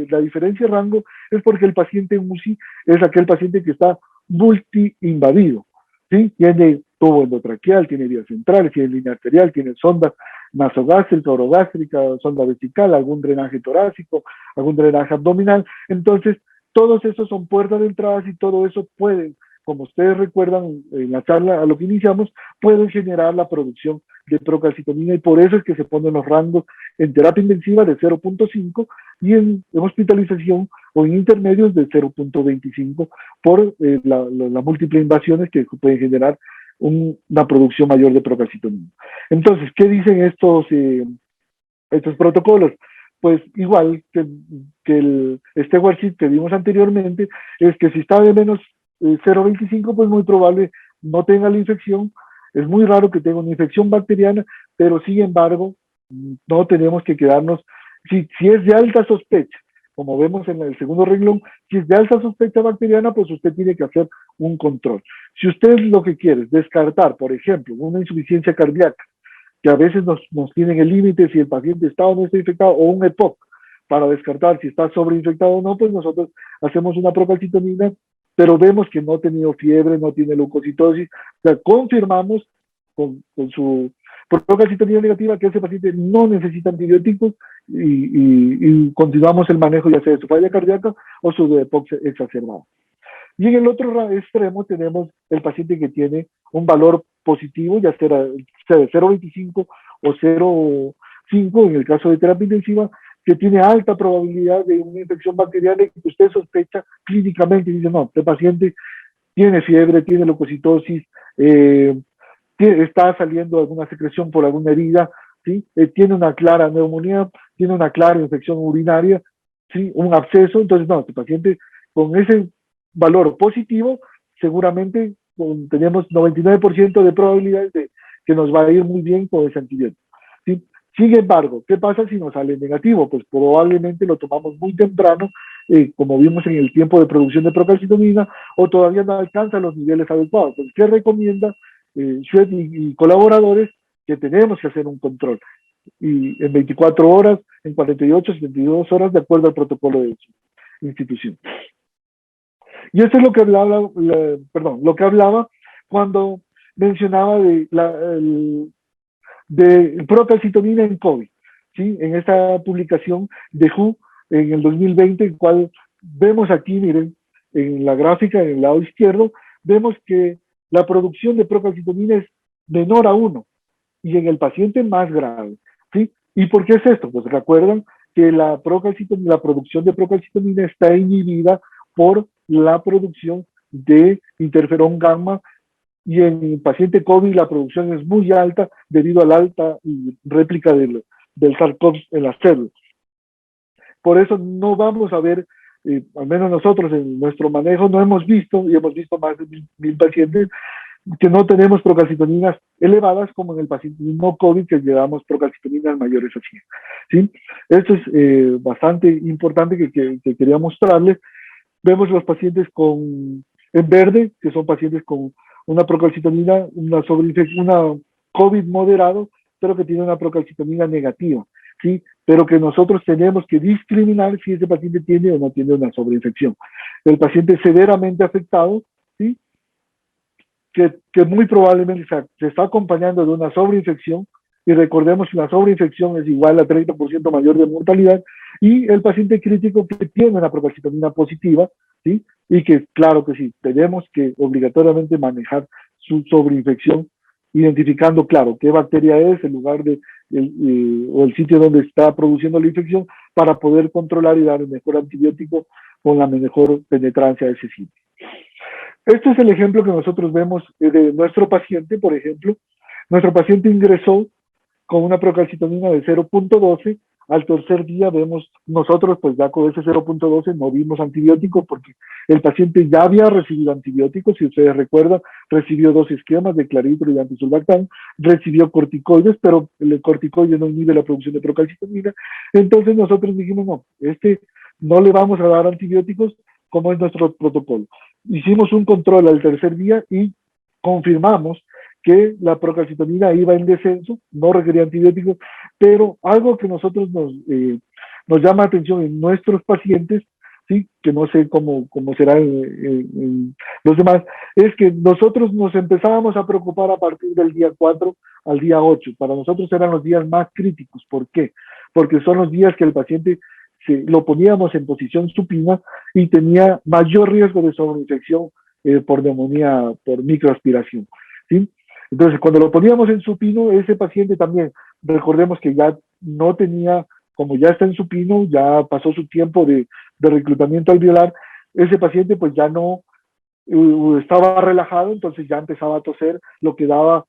la diferencia de rango es porque el paciente en UCI es aquel paciente que está multiinvadido, ¿sí? Tiene tubo endotraqueal, tiene vías centrales, tiene línea arterial, tiene sonda nasogástrica, orogástrica, sonda vesical, algún drenaje torácico, algún drenaje abdominal. Entonces, todos esos son puertas de entradas, y todo eso pueden, como ustedes recuerdan en la charla a lo que iniciamos, pueden generar la producción de procalcitonina, y por eso es que se ponen los rangos en terapia intensiva de 0.5 y en hospitalización o en intermedios de 0.25 por las múltiples invasiones que pueden generar una producción mayor de procalcitonina. Entonces, ¿qué dicen estos protocolos? Pues igual que el Steward sheet que vimos anteriormente, es que si está de menos 0.25, pues muy probable no tenga la infección. Es muy raro que tenga una infección bacteriana, pero sin embargo, no tenemos que quedarnos, si es de alta sospecha, como vemos en el segundo renglón, si es de alta sospecha bacteriana, pues usted tiene que hacer un control. Si usted lo que quiere es descartar, por ejemplo, una insuficiencia cardíaca, que a veces nos tienen el límite si el paciente está o no está infectado, o un EPOC, para descartar si está sobreinfectado o no, pues nosotros hacemos una procalcitonina, pero vemos que no ha tenido fiebre, no tiene leucocitosis, o sea, confirmamos con su procalcitonina negativa que ese paciente no necesita antibióticos, y continuamos el manejo ya sea de su falla cardíaca o su EPOC exacerbado. Y en el otro extremo tenemos el paciente que tiene un valor positivo, ya sea de 0.25 o 0.5 en el caso de terapia intensiva, que tiene alta probabilidad de una infección bacteriana, y que usted sospecha clínicamente y dice, no, este paciente tiene fiebre, tiene leucocitosis, está saliendo alguna secreción por alguna herida, ¿sí? Tiene una clara neumonía, tiene una clara infección urinaria, ¿sí?, un absceso. Entonces, no, este paciente con ese valor positivo, seguramente tenemos 99% de probabilidades de que nos va a ir muy bien con ese antibiótico, ¿sí? Sin embargo, ¿qué pasa si nos sale negativo? Pues probablemente lo tomamos muy temprano, como vimos en el tiempo de producción de procalcitonina, o todavía no alcanza los niveles adecuados. Entonces, ¿qué recomienda Schwed y colaboradores? Que tenemos que hacer un control, y en 24 horas, en 48, 72 horas, de acuerdo al protocolo de su institución. Y esto es lo que hablaba, cuando mencionaba de procalcitonina en COVID. ¿sí? En esta publicación de WHO en el 2020, en cual vemos aquí, miren, en la gráfica, en el lado izquierdo, vemos que la producción de procalcitonina es menor a 1 y en el paciente más grave, ¿sí? ¿Y por qué es esto? Pues recuerdan que la producción de procalcitonina está inhibida por la producción de interferón gamma, y en el paciente COVID la producción es muy alta debido a la alta réplica del SARS-CoV en las células. Por eso no vamos a ver, al menos nosotros en nuestro manejo no hemos visto, y hemos visto más de 1000 pacientes, que no tenemos procalcitoninas elevadas como en el paciente no COVID, que llevamos procalcitoninas mayores a 100. ¿Sí? Esto es bastante importante que quería mostrarles. Vemos los pacientes en verde, que son pacientes con una procalcitonina, una COVID moderado, pero que tiene una procalcitonina negativa, ¿sí? Pero que nosotros tenemos que discriminar si ese paciente tiene o no tiene una sobreinfección. El paciente severamente afectado, ¿sí? Que muy probablemente se está acompañando de una sobreinfección, y recordemos que la sobreinfección es igual a 30% mayor de mortalidad, y el paciente crítico que tiene una procalcitonina positiva, ¿sí? Y que claro que sí, tenemos que obligatoriamente manejar su sobreinfección, identificando, claro, qué bacteria es, el lugar o el sitio donde está produciendo la infección, para poder controlar y dar el mejor antibiótico con la mejor penetrancia de ese sitio. Este es el ejemplo que nosotros vemos de nuestro paciente, por ejemplo. Nuestro paciente ingresó con una procalcitonina de 0.12. Al tercer día vemos nosotros, pues ya con ese 0.12 no vimos antibiótico porque el paciente ya había recibido antibióticos. Si ustedes recuerdan, recibió 2 esquemas de claritro y antisulbactam, recibió corticoides, pero el corticoide no inhibe la producción de procalcitonina. Entonces nosotros dijimos, no, no le vamos a dar antibióticos como es nuestro protocolo. Hicimos un control al tercer día y confirmamos que la procalcitonina iba en descenso, no requería antibióticos, pero algo que nosotros nos llama atención en nuestros pacientes, ¿sí? Que no sé cómo será en los demás, es que nosotros nos empezábamos a preocupar a partir del día 4 al día 8. Para nosotros eran los días más críticos. ¿Por qué? Porque son los días que el paciente lo poníamos en posición supina y tenía mayor riesgo de sobreinfección por neumonía, por microaspiración, ¿sí? Entonces, cuando lo poníamos en supino, ese paciente también, recordemos que ya no tenía, como ya está en supino, ya pasó su tiempo de reclutamiento alveolar, ese paciente pues ya no estaba relajado, entonces ya empezaba a toser, lo que daba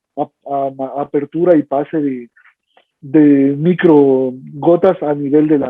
apertura y pase de microgotas a nivel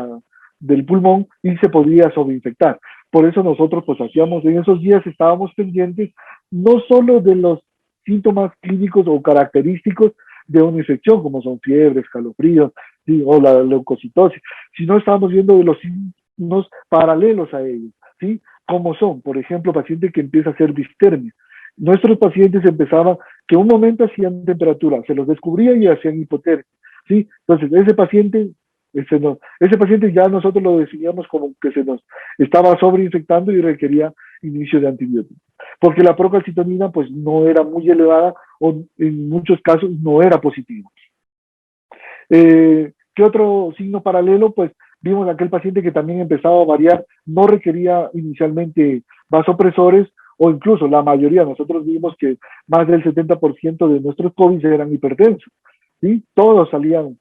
del pulmón, y se podía sobreinfectar. Por eso nosotros pues hacíamos, en esos días estábamos pendientes no solo de los síntomas clínicos o característicos de una infección, como son fiebre, escalofríos, ¿sí? O la leucocitosis, sino estábamos viendo de los signos paralelos a ellos, ¿sí? Como son, por ejemplo, paciente que empieza a hacer distermia. Nuestros pacientes empezaban que un momento hacían temperatura, se los descubría y hacían hipotermia, ¿sí? Entonces, ese paciente ya nosotros lo definíamos como que se nos estaba sobreinfectando y requería inicio de antibióticos, porque la procalcitonina pues no era muy elevada o en muchos casos no era positiva. ¿Qué otro signo paralelo? Pues vimos aquel paciente que también empezaba a variar, no requería inicialmente vasopresores, o incluso la mayoría, nosotros vimos que más del 70% de nuestros COVID eran hipertensos, ¿sí? Todos salían,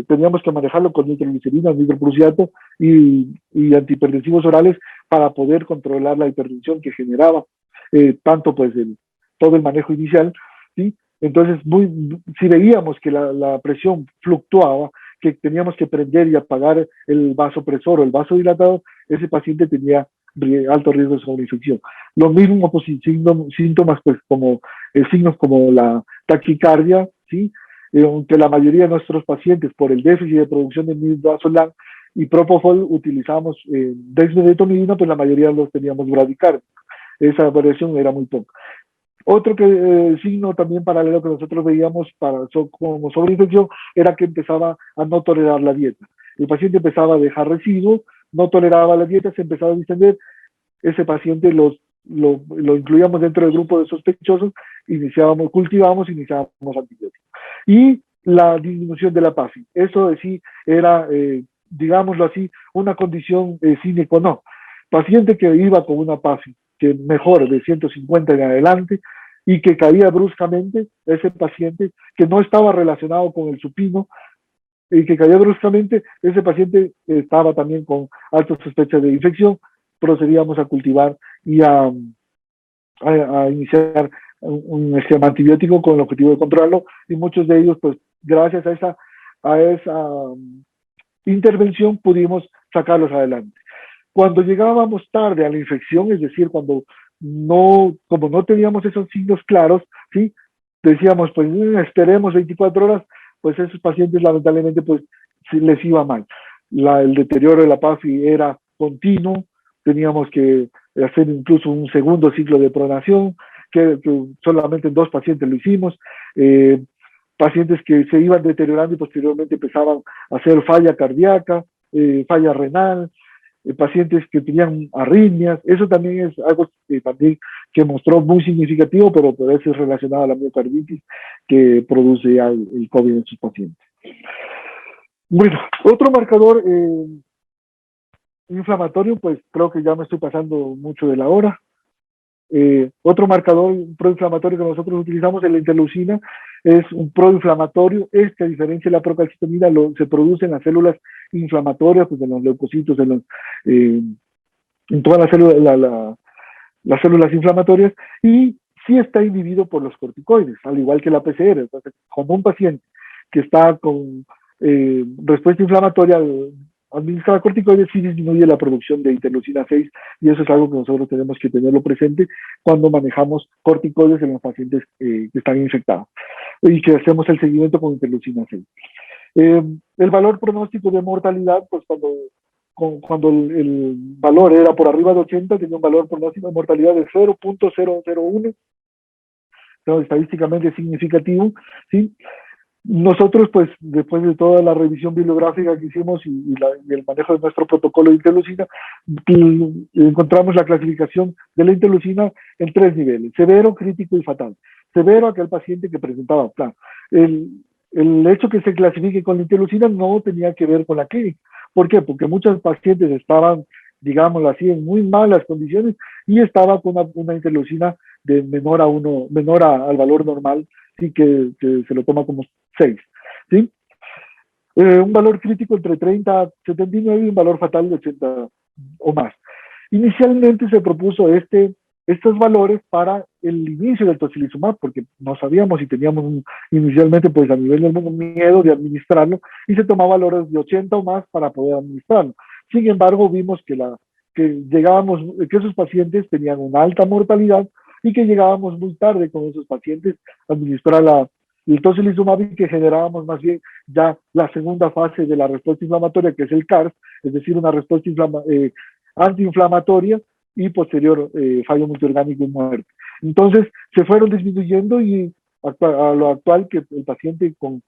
teníamos que manejarlo con nitroglicerina, nitroprusiato y antihipertensivos orales para poder controlar la hipertensión que generaba tanto pues todo el manejo inicial, ¿sí? Entonces, si veíamos que la presión fluctuaba, que teníamos que prender y apagar el vasopresor o el vasodilatador, ese paciente tenía alto riesgo de sobreinfección. Lo mismo, pues, síntomas pues, como signos como la taquicardia, ¿sí? Aunque la mayoría de nuestros pacientes, por el déficit de producción de midazolam y propofol, utilizamos dexmedetomidina, pues la mayoría los teníamos bradicardia. Esa variación era muy poca. Otro signo también paralelo que nosotros veíamos como sobreinfección era que empezaba a no tolerar la dieta. El paciente empezaba a dejar residuos, no toleraba la dieta, se empezaba a distender. Ese paciente lo incluíamos dentro del grupo de sospechosos, iniciábamos antibióticos. Y la disminución de la PASI. Eso sí era, digámoslo así, una condición sine qua non. Paciente que iba con una PASI que mejor de 150 en adelante y que caía bruscamente, ese paciente que no estaba relacionado con el supino y que caía bruscamente, ese paciente estaba también con alta sospecha de infección, procedíamos a cultivar y a iniciar un esquema antibiótico con el objetivo de controlarlo, y muchos de ellos, pues gracias a esa intervención pudimos sacarlos adelante. Cuando llegábamos tarde a la infección, es decir, cuando no, como no teníamos esos signos claros, ¿sí? Decíamos, pues esperemos 24 horas, pues esos pacientes lamentablemente pues les iba mal. El deterioro de la PASI era continuo, teníamos que hacer incluso un segundo ciclo de pronación, que solamente en 2 pacientes lo hicimos, pacientes que se iban deteriorando y posteriormente empezaban a hacer falla cardíaca, falla renal, pacientes que tenían arritmias. Eso también es algo también que mostró muy significativo, pero por eso es relacionado a la miocarditis que produce ya el COVID en sus pacientes. Bueno, otro marcador inflamatorio, pues creo que ya me estoy pasando mucho de la hora. Otro marcador proinflamatorio que nosotros utilizamos es la interleucina, es un proinflamatorio. A diferencia de la procalcitonina, se produce en las células inflamatorias, pues en los leucocitos, en todas las células, las células inflamatorias, y sí está inhibido por los corticoides, al igual que la PCR. Entonces, cuando un paciente que está con respuesta inflamatoria administrar corticoides, sí disminuye la producción de interleucina 6, y eso es algo que nosotros tenemos que tenerlo presente cuando manejamos corticoides en los pacientes que están infectados y que hacemos el seguimiento con interleucina 6. El valor pronóstico de mortalidad, pues cuando el valor era por arriba de 80, tenía un valor pronóstico de mortalidad de 0.001, entonces, estadísticamente significativo, ¿sí? Nosotros, pues, después de toda la revisión bibliográfica que hicimos y el manejo de nuestro protocolo de interleucina, encontramos la clasificación de la interleucina en 3 niveles: severo, crítico y fatal. Severo, aquel paciente que presentaba plan. El hecho que se clasifique con la interleucina no tenía que ver con la clínica. ¿Por qué? Porque muchos pacientes estaban, digámoslo así, en muy malas condiciones y estaba con una interleucina de menor al valor normal, sí, que se lo toma como 6, ¿sí? Un valor crítico entre 30 a 79 y un valor fatal de 80 o más. Inicialmente se propuso estos valores para el inicio del tocilizumab, porque no sabíamos y teníamos inicialmente, pues, a nivel del mundo, miedo de administrarlo, y se tomaba valores de 80 o más para poder administrarlo. Sin embargo, vimos que esos pacientes tenían una alta mortalidad y que llegábamos muy tarde con esos pacientes a administrar el tocilizumab, y que generábamos más bien ya la segunda fase de la respuesta inflamatoria, que es el CARS, es decir, una respuesta antiinflamatoria y posterior fallo multiorgánico y muerte. Entonces se fueron disminuyendo, y a lo actual, que el paciente con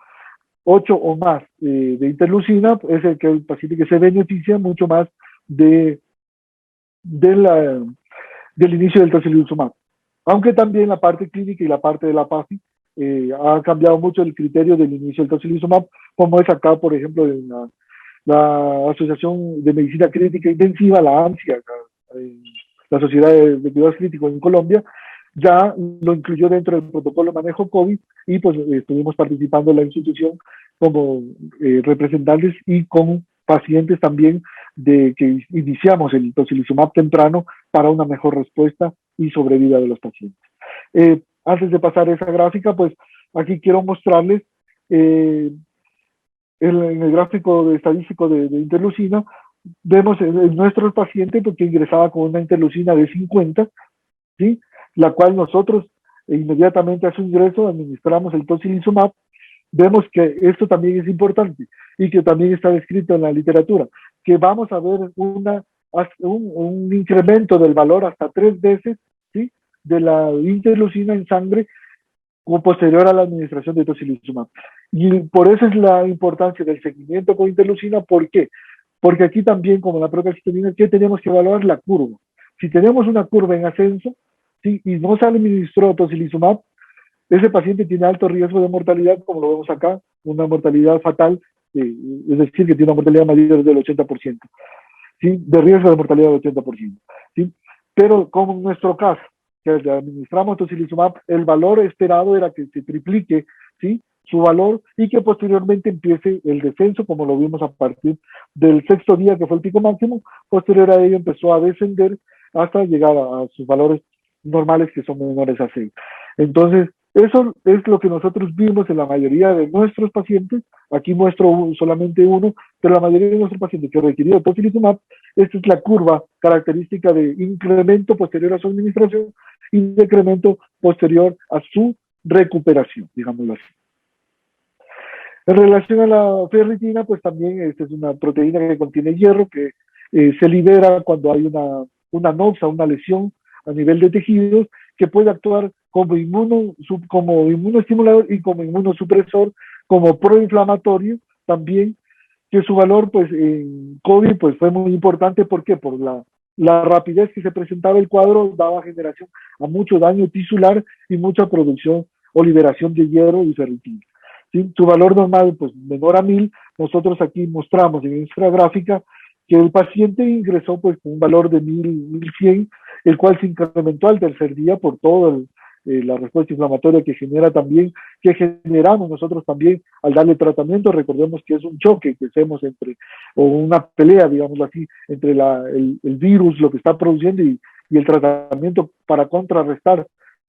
8 o más de interleucina es el paciente que se beneficia mucho más del inicio del tocilizumab. Aunque también la parte clínica y la parte de la PASI ha cambiado mucho el criterio del inicio del tocilizumab, como es acá, por ejemplo, en la Asociación de Medicina Crítica Intensiva, la ANSIA, la Sociedad de Cuidados Críticos en Colombia, ya lo incluyó dentro del protocolo de manejo COVID, y pues estuvimos participando en la institución como representantes y con pacientes también de que iniciamos el tocilizumab temprano para una mejor respuesta y sobrevida de los pacientes. Antes de pasar esa gráfica, pues aquí quiero mostrarles en el gráfico estadístico de interleucina, vemos en nuestros pacientes porque ingresaba con una interleucina de 50, ¿sí? La cual nosotros inmediatamente a su ingreso administramos el tocilizumab. Vemos que esto también es importante y que también está descrito en la literatura, que vamos a ver un incremento del valor hasta 3 veces, ¿sí?, de la interleucina en sangre como posterior a la administración de tocilizumab. Y por eso es la importancia del seguimiento con interleucina. ¿Por qué? Porque aquí también, como la procalcitonina, ¿qué tenemos que evaluar? La curva. Si tenemos una curva en ascenso, ¿sí?, y no se administró tocilizumab, ese paciente tiene alto riesgo de mortalidad, como lo vemos acá, una mortalidad fatal, es decir, que tiene una mortalidad mayor del 80%, ¿sí? De riesgo de mortalidad del 80%, ¿sí? Pero como en nuestro caso, que le administramos tocilizumab, el valor esperado era que se triplique, ¿sí? Su valor y que posteriormente empiece el descenso, como lo vimos a partir del sexto día, que fue el pico máximo. Posterior a ello empezó a descender hasta llegar a sus valores normales, que son menores a 6. Entonces, eso es lo que nosotros vimos en la mayoría de nuestros pacientes. Aquí muestro solamente uno, pero la mayoría de nuestros pacientes que requirieron tocilizumab, esta es la curva característica de incremento posterior a su administración y decremento posterior a su recuperación, digámoslo así. En relación a la ferritina, pues también esta es una proteína que contiene hierro, que se libera cuando hay una noxa, una lesión a nivel de tejidos, que puede actuar como inmunoestimulador y como inmunosupresor, como proinflamatorio también, que su valor pues en COVID pues fue muy importante. ¿Por qué? Por la rapidez que se presentaba el cuadro, daba generación a mucho daño tisular y mucha producción o liberación de hierro y ferritina. ¿Sí? Su valor normal pues menor a 1000, nosotros aquí mostramos en nuestra gráfica que el paciente ingresó pues con un valor de 1100, el cual se incrementó al tercer día por toda la respuesta inflamatoria que genera también, que generamos nosotros también al darle tratamiento. Recordemos que es un choque que hacemos o una pelea, digámoslo así, entre el virus, lo que está produciendo y el tratamiento para contrarrestar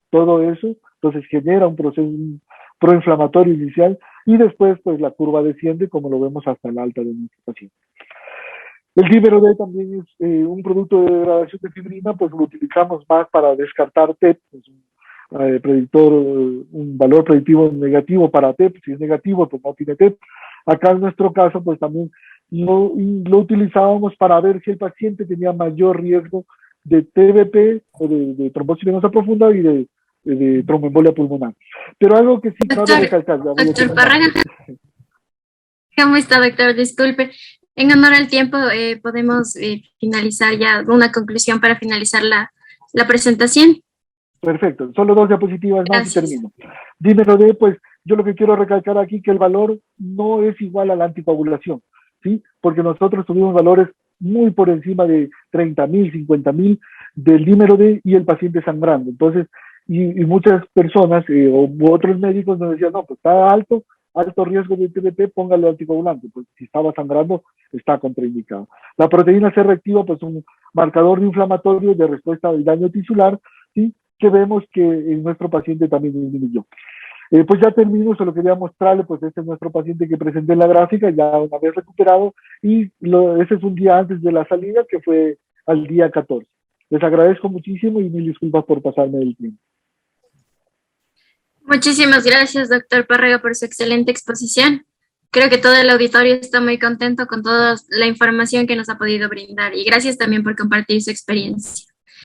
todo eso. Entonces genera un proceso proinflamatorio inicial y después pues la curva desciende, como lo vemos hasta el alta de nuestro paciente. El dímero D también es un producto de degradación de fibrina, pues lo utilizamos más para descartar TEP, es un predictor, un valor predictivo negativo para TEP. Si es negativo, pues no tiene TEP. Acá en nuestro caso, pues también lo utilizábamos para ver si el paciente tenía mayor riesgo de TBP o de trombosis venosa profunda y de tromboembolia pulmonar. Pero algo que sí cabe recalcar. Doctor Párraga, ¿cómo está, doctor? Disculpe. En honor al tiempo, podemos finalizar ya una conclusión para finalizar la presentación. Perfecto, solo 2 diapositivas más. Gracias. Y termino. Dímelo de, pues, yo lo que quiero recalcar aquí que el valor no es igual a la anticoagulación, ¿sí? Porque nosotros tuvimos valores muy por encima de 30.000, 50.000 del dímero D y el paciente sangrando. Entonces, y muchas personas o otros médicos nos decían, no, pues está alto riesgo de TBP, póngale anticoagulante. Pues si estaba sangrando, está contraindicado. La proteína C reactiva, pues un marcador de inflamatorio de respuesta al daño tisular, ¿sí? Que vemos que en nuestro paciente también disminuyó. Pues ya termino, solo quería mostrarle, pues este es nuestro paciente que presenté en la gráfica, ya una vez recuperado, y ese es un día antes de la salida, que fue al día 14. Les agradezco muchísimo y mil disculpas por pasarme del tiempo. Muchísimas gracias, doctor Párraga, por su excelente exposición. Creo que todo el auditorio está muy contento con toda la información que nos ha podido brindar y gracias también por compartir su experiencia.